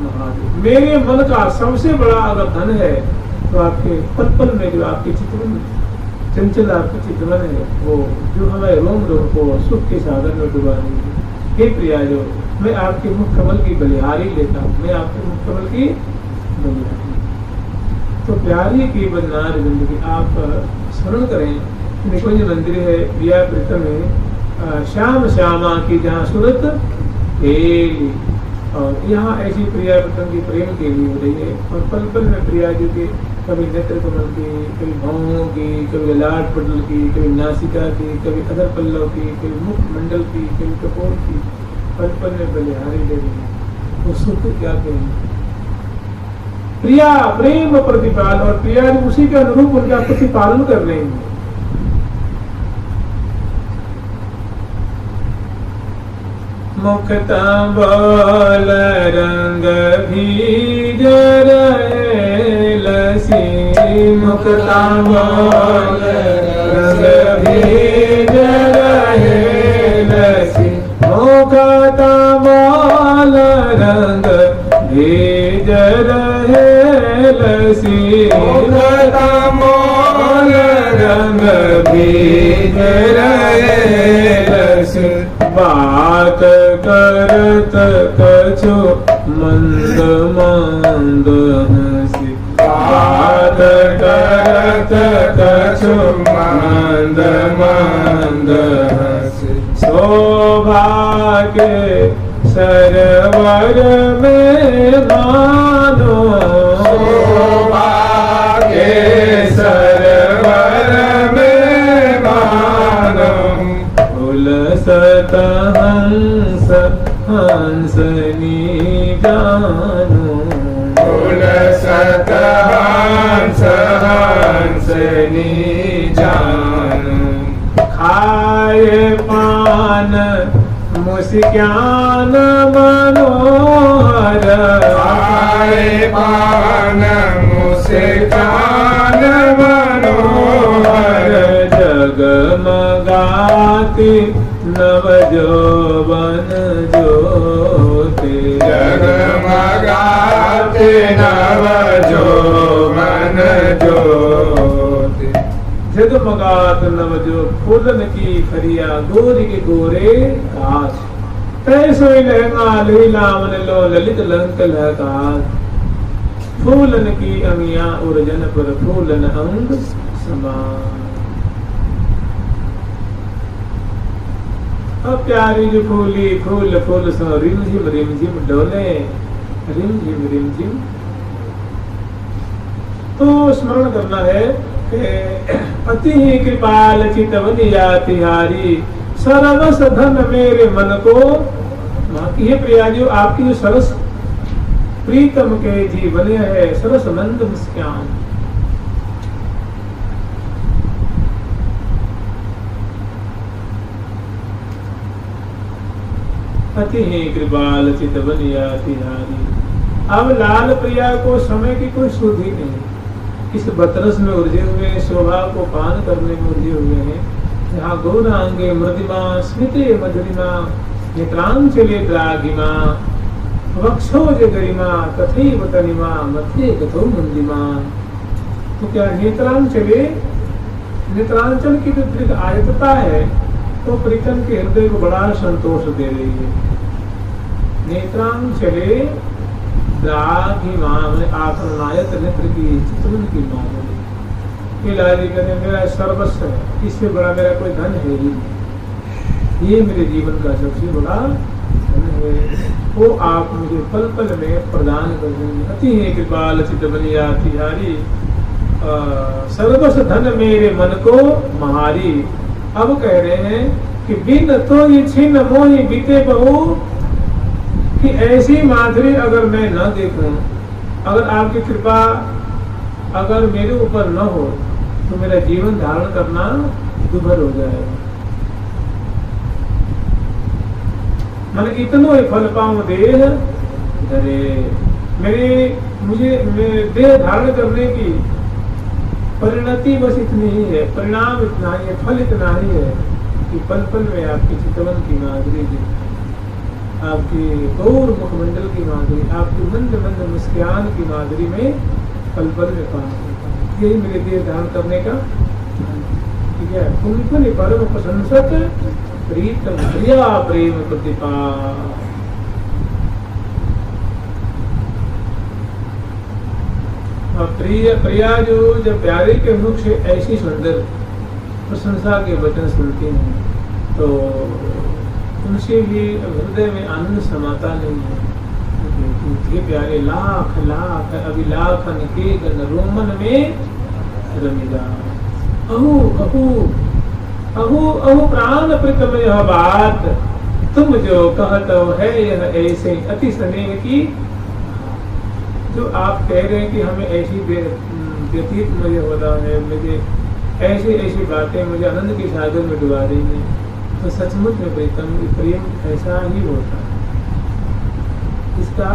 महारी। मेरे मन का सबसे बड़ा अगर धन है तो आपके पल पल में जो आपकी चितवन चंचल आपकी चितवन है वो जो हमें रोम रोम को सुख के सागर में डुबा रही है। हे प्रिया जो मैं आपके मुख कमल की बलिहारी लेता हूँ मैं आपके मुख कमल की बलिहारी। तो प्यारी की बननार जिंदगी आप स्मरण करें। निकुंज मंदिर है प्रिया प्रीतम में श्याम श्यामा की जहाँ सूरत खेली। और यहाँ ऐसी प्रिया प्रीतम की प्रेम के लिए हो रही है। और पल पल में प्रिया जी के कभी नेत्र कमल की कभी भावों की कभी लाट पटल की कभी नासिका की कभी अधर पल्लव की कभी मुख मंडल की कभी कपोल की पल पल में बलिहारी ले रही है। वो सुख क्या कहेंगे। प्रिया प्रेम प्रतिपाल, और प्रिया जी उसी के अनुरूप उनका प्रतिपालन कर रहे हैं। मुखता बोल रंग भीज रहे लसी, मुखता बोल रंग भीज रहे लसी, मुखता बोल रंग भीज रहे लसी, मुखता बोल रंग भीज रहे लसी, बात करत कछु मंद मंद हंसी, बात करत कछु मंद मंद हंसी, शोभा के सरवर में मानो, शोभा के सरवर में मानो, उलसत हंस हंसनी जानो, उलसत हंस हंसनी जानो, खाए पान मुस्कान मनोहर, खाए पान मुस्कान मनोहर, जगमगाती नव यौवन ज्योति, जगमगाते नव यौवन ज्योति, जगमगात नव जो फूलन की खरिया, गोरी के गोरे काश, तैसो लहंगा लीलावन लो ललित लंक लहकाश, फूलन की अंगिया उर्जन पर फूलन अंग समान। अब प्यारी जो फूली फूल फूल सो रिम झिम डोले, रिम झिम। तो स्मरण करना है कि अति ही कृपाल चितवनिया तिहारी, सरवस धन मेरे मन को, बाकी है प्रिया जो आपकी जो सरस प्रीतम के जीवन है, सरस मंद मुस्कान, अति ही कृपाल चितवनिया तिहारी। अब लाल प्रिया को समय की कोई सुधि नहीं, इस बतरस में उलझे हुए, शोभा को पान करने में उलझे हुए हैं, जहाँ गौरांगे मृदिमा स्मिते मधुरिमा, नेत्रांचले द्राघिमा, वक्षोज गरिमा, तथैव तनिमा, मध्ये गतो मुंदिमा। तो क्या नेत्रांचले, नेत्रांचल की जो दृढ़ आयतता है तो प्रीतम के हृदय को बड़ा संतोष दे रही है। नेत्रांचले द्राघिमा, आकर्णायत नेत्र की, चित्रन की माधुरी। लाली कहते मेरा सर्वस्व है, इससे बड़ा मेरा कोई धन है ही नहीं, ये मेरे जीवन का सबसे बड़ा धन है, वो आप मुझे पल पल में प्रदान कर देंगे। अति ही कृपाल चितवनिया तिहारी, सर्वस्व धन मेरे मन को महारी। अब कह रहे हैं कि बिन तो ये छिन्न मोहि बीते बहु, कि ऐसी माधुरी अगर मैं न देखूं, अगर आपकी कृपा अगर मेरे ऊपर न हो तो मेरा जीवन धारण करना दुभर हो जाएगा। मैंने इतनो ही फल पाऊं देह धरे, मुझे देह धारण करने की परिणति बस इतनी ही है, परिणाम इतना ही है, फल इतना ही है कि पल पल में आपकी चितवन की माधुरी, आपकी गौर मुखमंडल की माधुरी, आपकी मंद मंद मुस्कान की माधुरी में पल पल में पास होता है। यही मेरे देह धारण करने का, ठीक है। पुन परम प्रशंसक प्रीतम प्रिया प्रेम प्रतिपा। प्रिया जो जब प्यारे के मुख से ऐसी सुंदर प्रशंसा के वचन सुनती हैं तो उनसे भी हृदय में आनंद समाता नहीं है। ये प्यारे लाख लाख अभिलाखन के गण रोमन में रमिदा। अहु अहु अहु अहु प्राण प्रीतम यह बात, तुम जो कहते है यह ऐसे अति स्नेह की। जो आप कह रहे हैं कि हमें ऐसी व्यतीत मुझे होता है, मुझे ऐसी ऐसी बातें मुझे आनंद के सागर में डुबा रही हैं, तो सचमुच में प्रेम ऐसा ही होता है, इसका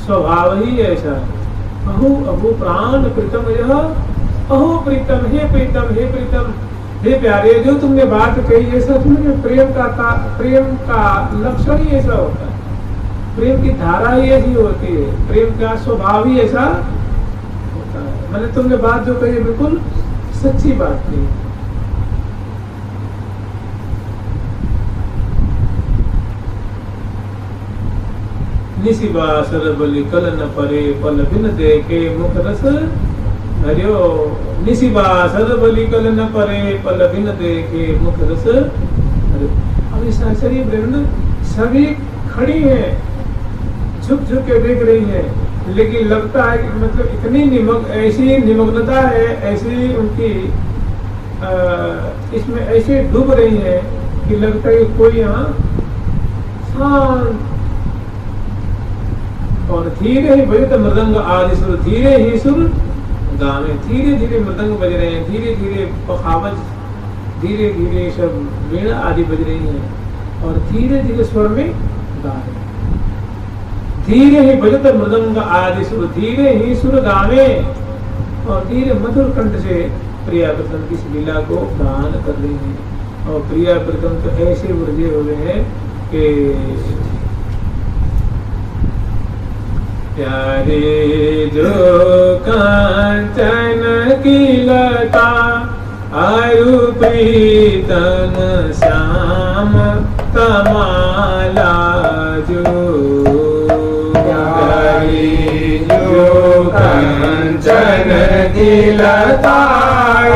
स्वभाव ही ऐसा है। अहो अहो प्राण प्रीतम यह, अहो प्रीतम, हे प्रीतम, हे प्रीतम, हे प्यारे, जो तुमने बात कही है सच में प्रेम का लक्षण ही ऐसा होता है, प्रेम की धारा ही ऐसी होती है, प्रेम का स्वभाव ही ऐसा होता है। मैंने तुमने बात जो कही बिल्कुल सच्ची बात कही। निशिबासर बलि कल न परे पल बिन देखे मुख रस हरियो, निशिबासर बलि कल न परे पल बिन देखे मुख रस हरियो। अब इस आचार्य वृंद सभी खड़ी है, झुक झुक के देख रही है, लेकिन लगता है कि मतलब इतनी ऐसी निमग्नता है, ऐसी उनकी इसमें ऐसे डूब रही है कि लगता है कि कोई यहाँ शांत। और धीरे ही बजत मृदंग आदि सुर, धीरे ही सुर गावे, धीरे धीरे मृदंग बज रहे हैं, धीरे धीरे पखावज, धीरे धीरे सब वीणा आदि बज रही हैं और धीरे धीरे स्वर में गा रहे हैं। धीरे ही बजत मृदंग आदि सुर, धीरे ही सुर गावे और धीरे मधुर कंठ से प्रिया प्रथम की लीला को गान कर रही हैं। और प्रिया प्रथम तो ऐसे वृद्धि हो गए हैं कि प्यारे जो कांचन की लता, आयु प्रीतम श्याम तमाला जो, प्यारे जो कांचन की लता,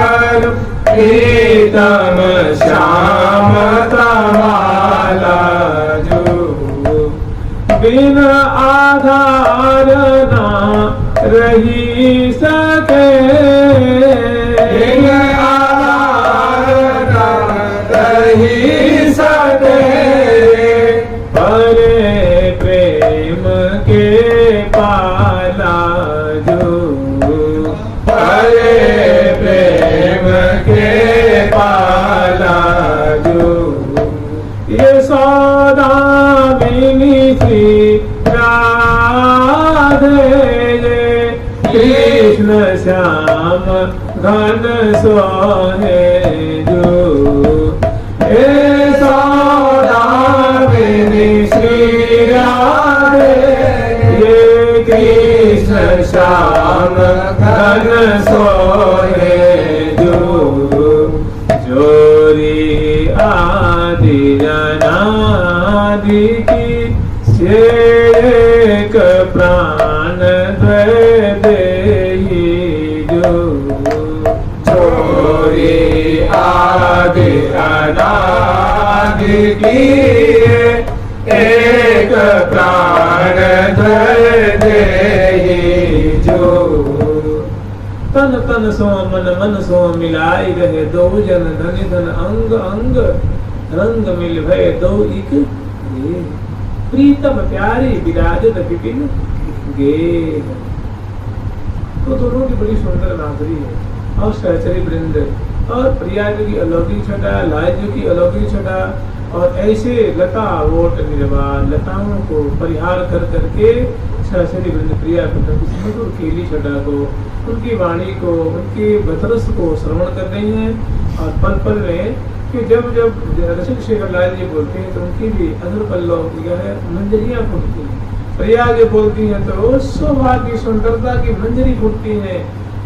आयु प्रीतम श्याम तमाला जो, बिन आधार ना रही सके, बिन आधार ना रही सके, परे प्रेम के पाला जो, परे प्रेम के पाला जो, ये सौदा मिली थी राधे, कृष्ण श्याम घन सोहे जो, हे सौदा मिली श्री राधे, ये कृष्ण श्याम घन सोहे जो, जोरी आदि जनादि की एक प्राण देही जो, चोरी आदि अनादि की एक प्राण देही जो, तन तन सो मन मन सो मिलाई रहे, दो जन धन धन अंग अंग रंग मिल भय दो इक गे, प्रीतम प्यारी विराजत विपिन गे। तो दोनों की बड़ी सुंदर नागरी है और सहचरी वृंद और प्रिया जी की अलौकिक छटा, लाल जी की अलौकिक छटा और ऐसे लता वोट निर्वाण लताओं को परिहार कर करके सहचरी वृंद प्रिया मधुर केली छटा को, उनकी वाणी को, उनके बतरस को श्रवण कर रही हैं। और पल पल में कि जब जब रसिक शेखर लाल जी बोलते हैं तो उनकी भी अधर पल्लव की है मंजरियाँ फूटती हैं, प्रिया जी बोलती हैं तो शोभा की सुंदरता की मंजरी फूटती है।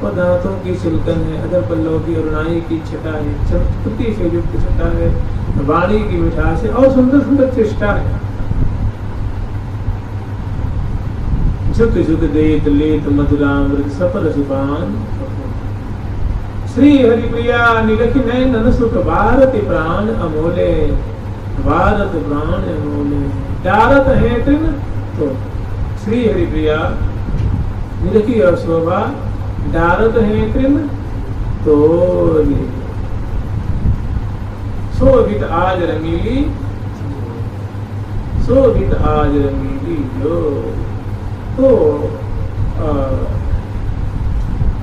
और दांतों की सिलकन है, अधर पल्लव की अरुणाई की छटा है, चमत्कृति से युक्त छटा है, वाणी की मिठास है और सुंदर सुंदर चेष्टा है। झुक झुक देत लेत मधुरामृत सफल सुपान, श्री हरिप्रिया निरखि नयन सुख भारत प्राण अमोले, भारत प्राण अमोले डारत है तृण। तो श्री हरिप्रिया निरखि और शोभा डारत है तृण तो शोभित आज रंगीली, शोभित आज रंगीली जो। तो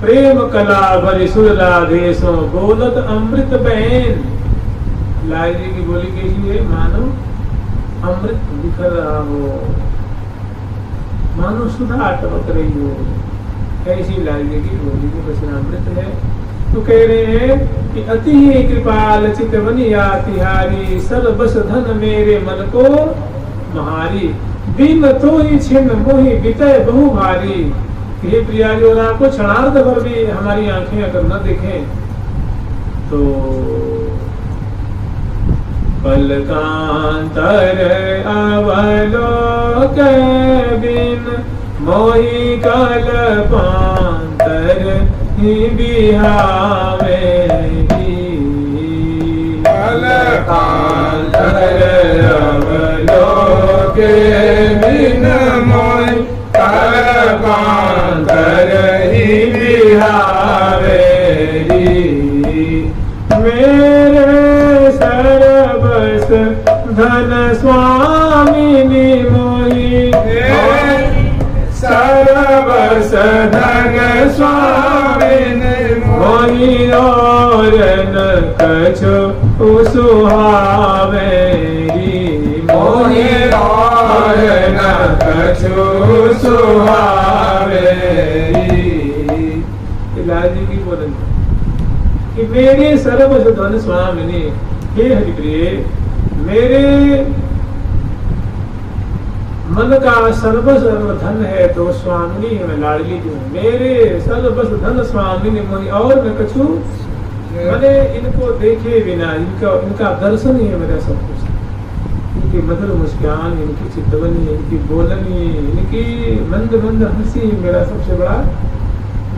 प्रेम कला भरी सुर राधेशों बोलत अमृत बहन। लाल जी की बोली कैसी है? मानो अमृत बिखर रहा हो, मानो सुधा टपक रही हो, ऐसी लाल जी की बोली की वचन अमृत है। तो कह रहे हैं कि अति ही कृपाल चित बनिया तिहारी, सर्वस धन मेरे मन को महारी, दिन तो ही छिन्न मोहि बितय बहु भारी। हे प्रिया जो आपको क्षणार्थ भर भी हमारी आंखें अगर न देखें तो पलकांतर अवलोक बिन मोहि कल्पांतर ही बिहावे। पलकांतर अवलोक बिन मोहि कल्पांतर ही बिहावे। मेरे सर्वस धन स्वामिनी मोहि, सर्वस धन स्वामिनी मोहि और न कछु सुहावे। मोहि और न कछु सुहावे। लाल जी की बोलन कि मेरे सर्वस धन स्वामिनी, हे हरिप्रिय मेरे मन का सर्वस धन है तो स्वामिनी है, मैं लाडली जो हूँ। मेरे सर्वस धन स्वामिनी मोहि और मैं कछु, मैंने इनको देखे बिना इनका दर्शन ही है मेरा सब कुछ। इनकी मधुर मुस्कान, इनकी चितवनी, इनकी बोलनी, इनकी मंद मंद हंसी मेरा सबसे बड़ा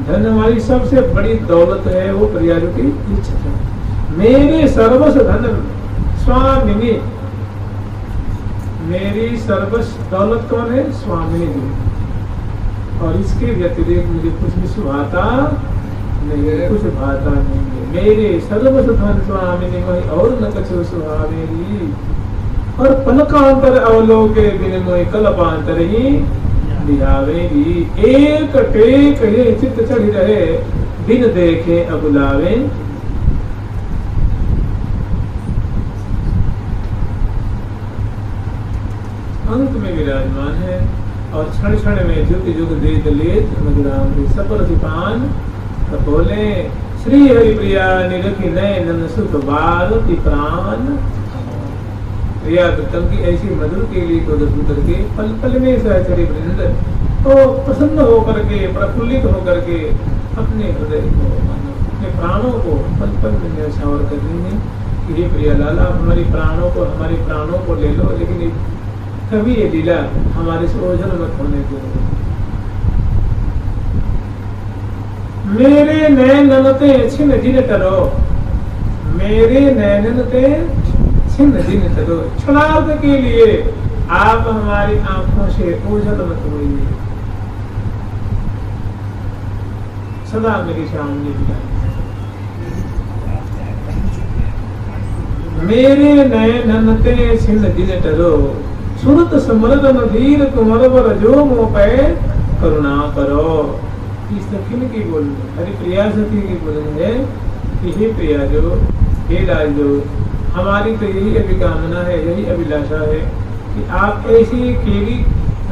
धन, हमारी सबसे बड़ी दौलत है वो प्रियाजू की इच्छा। मेरे सर्वस धन स्वामिनी, मेरी सर्वस दौलत कौन है? स्वामिनी जी। और इसके व्यतिरिक्त मुझे कुछ भी सुहाता नहीं, कुछ भाता नहीं है। मेरे सर्वस धन स्वामिनी मोहि और न कछु सुहावेरी। और पलकांतर अवलोके बिन मोहि कल्पांतर ही बिहावेरी। एक टेक ये चित्त चढ़ी रहे, बिन देखे अबुलावे। अंत में विराजमान है और क्षण क्षण में जुग जुग देत लेत मधुराम सपर दीपान बोले। श्री हरि प्रिया निरखी नयन सुख बारती प्राण। प्रिया उत्तम की ऐसी मधुर के लिए को दर्शन करके पल पल में सहचरी वृंद तो प्रसन्न होकर के, प्रफुल्लित होकर के अपने हृदय को, अपने प्राणों को पल पल में न्यौछावर कर रही है कि हे प्रिया लाला हमारे प्राणों को ले लो, लेकिन कभी ये लीला हमारे से ओझल मत होने को। मेरे नैनते छिन्न जिन टरो, मेरे नैनते छिन्न जिन टरो। क्षणार्थ के लिए आप हमारी आंखों से ओझल मत होइए, सदा मेरी सामने दिखाई। मेरे नैनते छिन्न जिन टरो, सुरत समरद नधीर तुमर बर जो मोह पे करुणा करो। इस सखी की बोलनी, हरिप्रिया सखी की बोलनी है कि हे प्रिया जो, हे लाल जो, हमारी तो यही अभिकामना है, यही अभिलाषा है कि आप ऐसी केली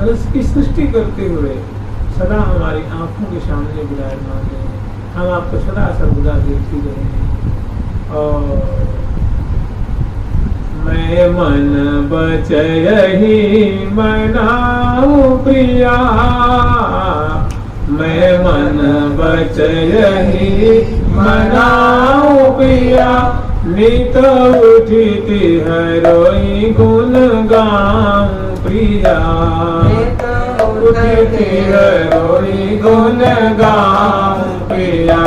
रस की सृष्टि करते हुए सदा हमारी आंखों के सामने विराजमान रहे। हम आपको सदा सर्वदा देखते रहे। और मैं मन बचयहि मनाऊं प्रिया, मैं मन बचयहि मनाऊं प्रिया। नित उठिति हरोई गुण गाऊं प्रिया, नित उठिति हरोई गुण गाऊं प्रिया।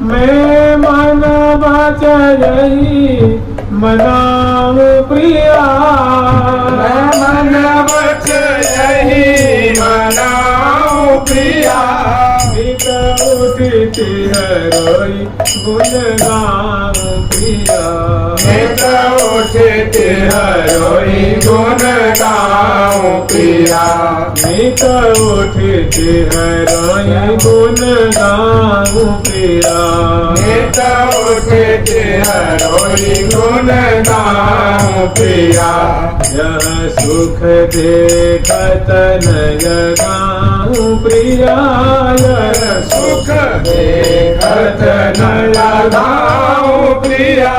मैं मन बचयहि मनाऊं प्रिया, मैं मन बचयहि मनाऊं प्रिया। नित उठिति हरोई गुण गाऊं प्रिया, नित उठिति हरोई गुण गाऊं गाऊं प्रिया नित उठते हरोई गुण गाऊं प्रिया नित उठते हरोई गुण गाऊं प्रिया यह सुख देखत नय गाऊं प्रिया यह सुख देखत नया गाऊं प्रिया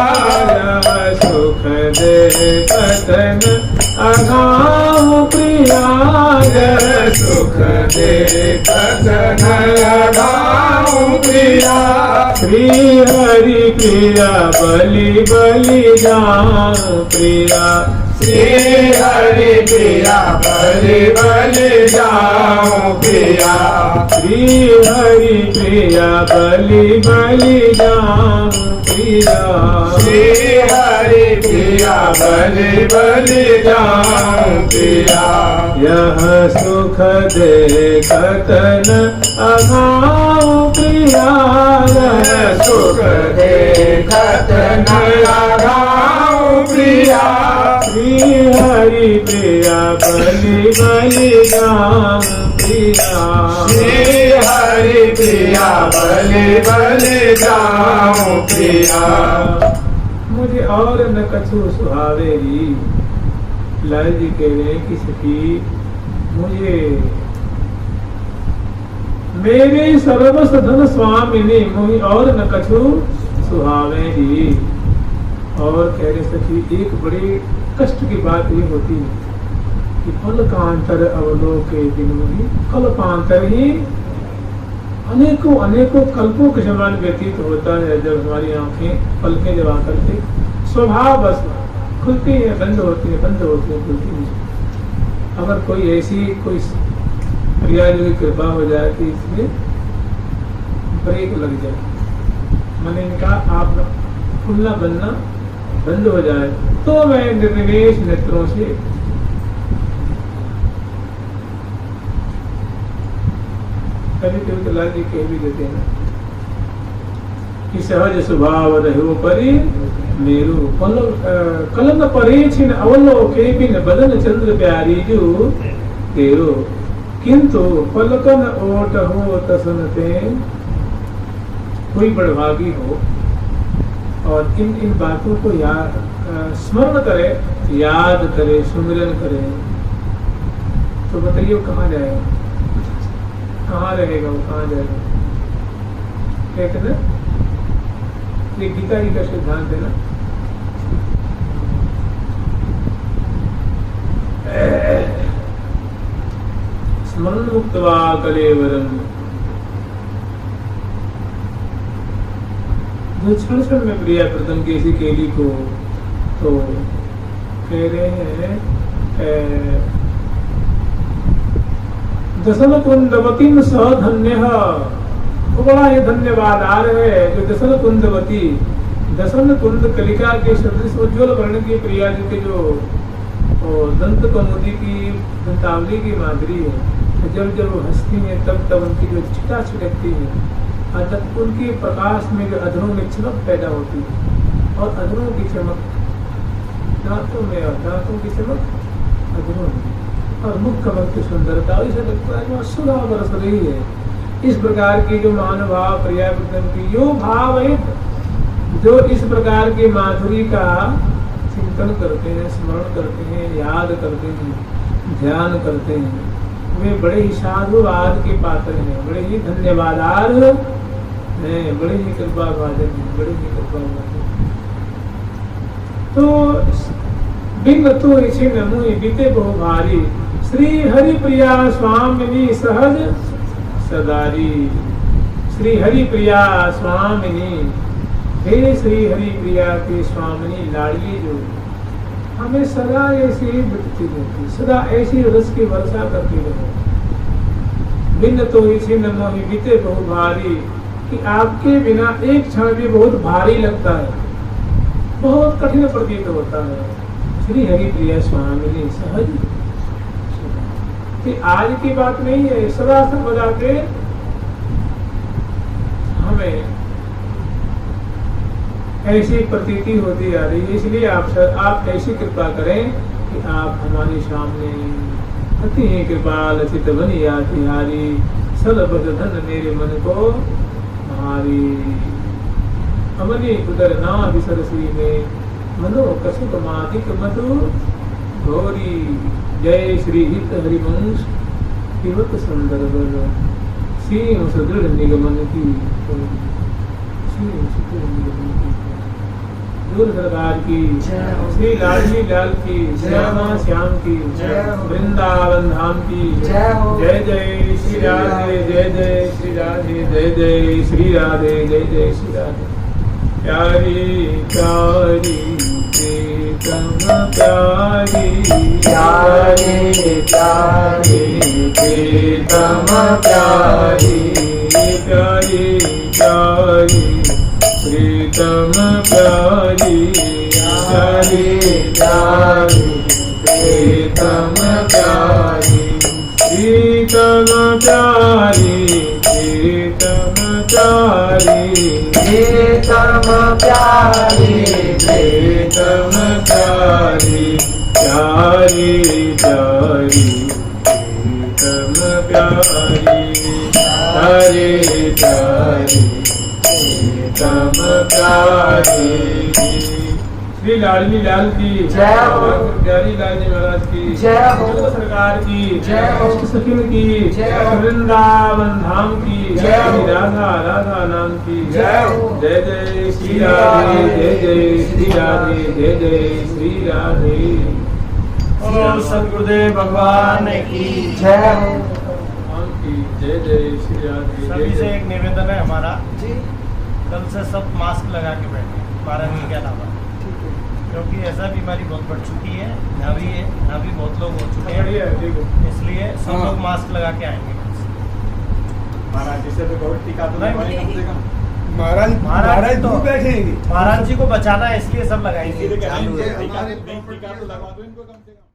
यह सुख देखत न अगाऊं प्रिया यह सुख देखत नया गाऊं प्रिया श्री हरि प्रिया बलि बलि जाऊं प्रिया श्री हरि प्रिया बलि बलि जाऊं प्रिया श्री हरि प्रिया बलि बलि जाऊं प्रिया श्री हरि प्रिया बलि बलि जाऊं प्रिया यह सुख देखत न अगाऊं प्रिया यह सुख देखत नया गाऊं प्रिया श्री हरि प्रिया बलि बलि जाऊं प्रिया श्री हरि प्रिया बलि बलि जाऊं प्रिया मुझे और न कछु सुहावे री। लाल जी कह रहे हैं कि सखी मुझे मेरे सर्वस धन स्वामिनी मुझे और न कछु सुहावे री। और कह रहे सखी एक बड़ी कष्ट की बात ये होती है कि फलकांतर अवलोके दिन मुहि कल्पांतर ही अनेकों अनेकों कल्पों के समान व्यतीत होता है जब हमारी आंखें पलकें जब आकर के स्वभाव बस खुलती है बंद होती है बंद होती है खुलती नहीं। अगर कोई ऐसी कोई प्रिया की कृपा हो जाए कि इसमें ब्रेक लग जाए मैंने इनका आप खुलना बनना बंद हो जाए तो मैं निर्निमेष नेत्रों से कभी कभी तो लाल जी कह भी देते हैं कि सहज स्वभाव रहो परि मेरु कलन परे छिन अवलोके बिन बदन चंद्र प्यारी जो तेरो किंतु पलकन ओट हो तसनते कोई बड़भागी हो और इन बातों को स्मरण करे याद करे सुमिरन करे तो बताइए वो कहाँ जाएगा कहाँ रहेगा वो कहाँ जाएगा। कहते ना ये गीता जी का सिद्धांत है ना स्मरण मुक्तवा कलेवरम जो क्षण क्षण में प्रिया प्रथम केसी केली को तो कह रहे हैं दसन कुंदवती सधन्य वो बड़ा ही धन्यवाद आ रहे जो दसन कुंदवती दसन कुंद कलिका के सदृश उज्ज्वल वर्ण की प्रिया जी के जो दंत कमोदी की दंतावली की माधुरी है जब जब वो हंसती है तब उनकी जो छिटा छिटकती है और जब उनके प्रकाश में जो अधरों में चमक पैदा होती है और अधरों की चमक दांतों में और दांतों की चमक अधरों में और मुख कमल की सुंदरता इसे लगता है सुधा बरस रही है। इस प्रकार की जो महानुभाव प्रिया की यो भाव है जो इस प्रकार की माधुरी का चिंतन करते हैं स्मरण करते हैं याद करते हैं ध्यान करते हैं वे बड़े ही साधुवाद के पात्र हैं बड़े ही धन्यवादार हैं बड़े ही कृपा भाजन हैं बड़े ही कृपा भाजन। तो बिन तो इसे नमु बीते बहु भारी श्री हरि प्रिया स्वामिनी सहज सदारी श्री हरि प्रिया स्वामिनी हे श्री हरि प्रिया के स्वामिनी लाडली जो हमें सदा ऐसी बचती रहती सदा ऐसी रस की वर्षा करती रहे। बिन तो इसी न मोहि बीते बहु भारी कि आपके बिना एक क्षण भी बहुत भारी लगता है बहुत कठिन प्रतीत होता है। श्री हरि प्रिया स्वामिनी सहज कि आज की बात नहीं है सदा सर्वदा के हमें ऐसी प्रतीति होती आ रही है। इसलिए आप ऐसी कृपा करें कि आप हमारे सामने अति कृपाल चित बनिया तिहारी, सल भग धन मेरे मन को हारी। अमनी उदर ना बिसरसी में, मनो कछुक मादिक मधु घोरी। जय श्री हित हरिवंश हिमत सुंदर बल, सीम सुदृढ़ निगमन की सीम सुदृढ़ निगमन की। दूर सरकार की, श्री लाडली लाल की, श्यामा श्याम की, वृंदावन धाम की जय। जय श्री राधे, जय जय श्री राधे, जय जय श्री राधे, जय जय श्री राधे। प्यारी प्यारी प्रीतम प्यारी, प्यारी प्यारी प्रीतम प्यारी, प्यारी प्यारी प्रीतम प्यारी, प्यारी प्यारी प्रीतम प्यारी, प्रीतम प्यारी प्रीतम प्यारी, प्रीतम प्यारी प्रीतम प्यारी, प्यारी प्यारी प्रीतम प्यारी, प्यारी प्यारी प्रीतम प्यारी। श्री लाडली लाल की जय हो। प्यारी लाल जी महाराज की जय हो। जगत सरकार की जय हो। सखिन की जय हो। वृंदावन धाम की जय हो। राधा राधा नाम की जय हो। जय जय श्री राधे, जय जय श्री राधे, जय जय श्री राधे। ओम सद्गुरुदेव भगवान की जय हो। भगवान की जय जय श्री राधे, जय सभी से जय। एक निवेदन है हमारा, जी कल से सब मास्क लगा के बैठे 12 दिन के अलावा, क्योंकि ऐसा बीमारी बहुत बढ़ चुकी है, यहाँ भी बहुत लोग हो चुके हैं, बढ़िया है, ठीक है। इसलिए सब लोग मास्क लगा के आएंगे। महाराज जी से तो बहुत टीका तो नहीं, लगवाई कम से कम। महाराज तो बैठेंगे। महाराज जी को बचाना है, इसलिए सब लगाएंगे। इसीलिए कह रहे हैं, टीका तो लगवा दो इनको कम से कम।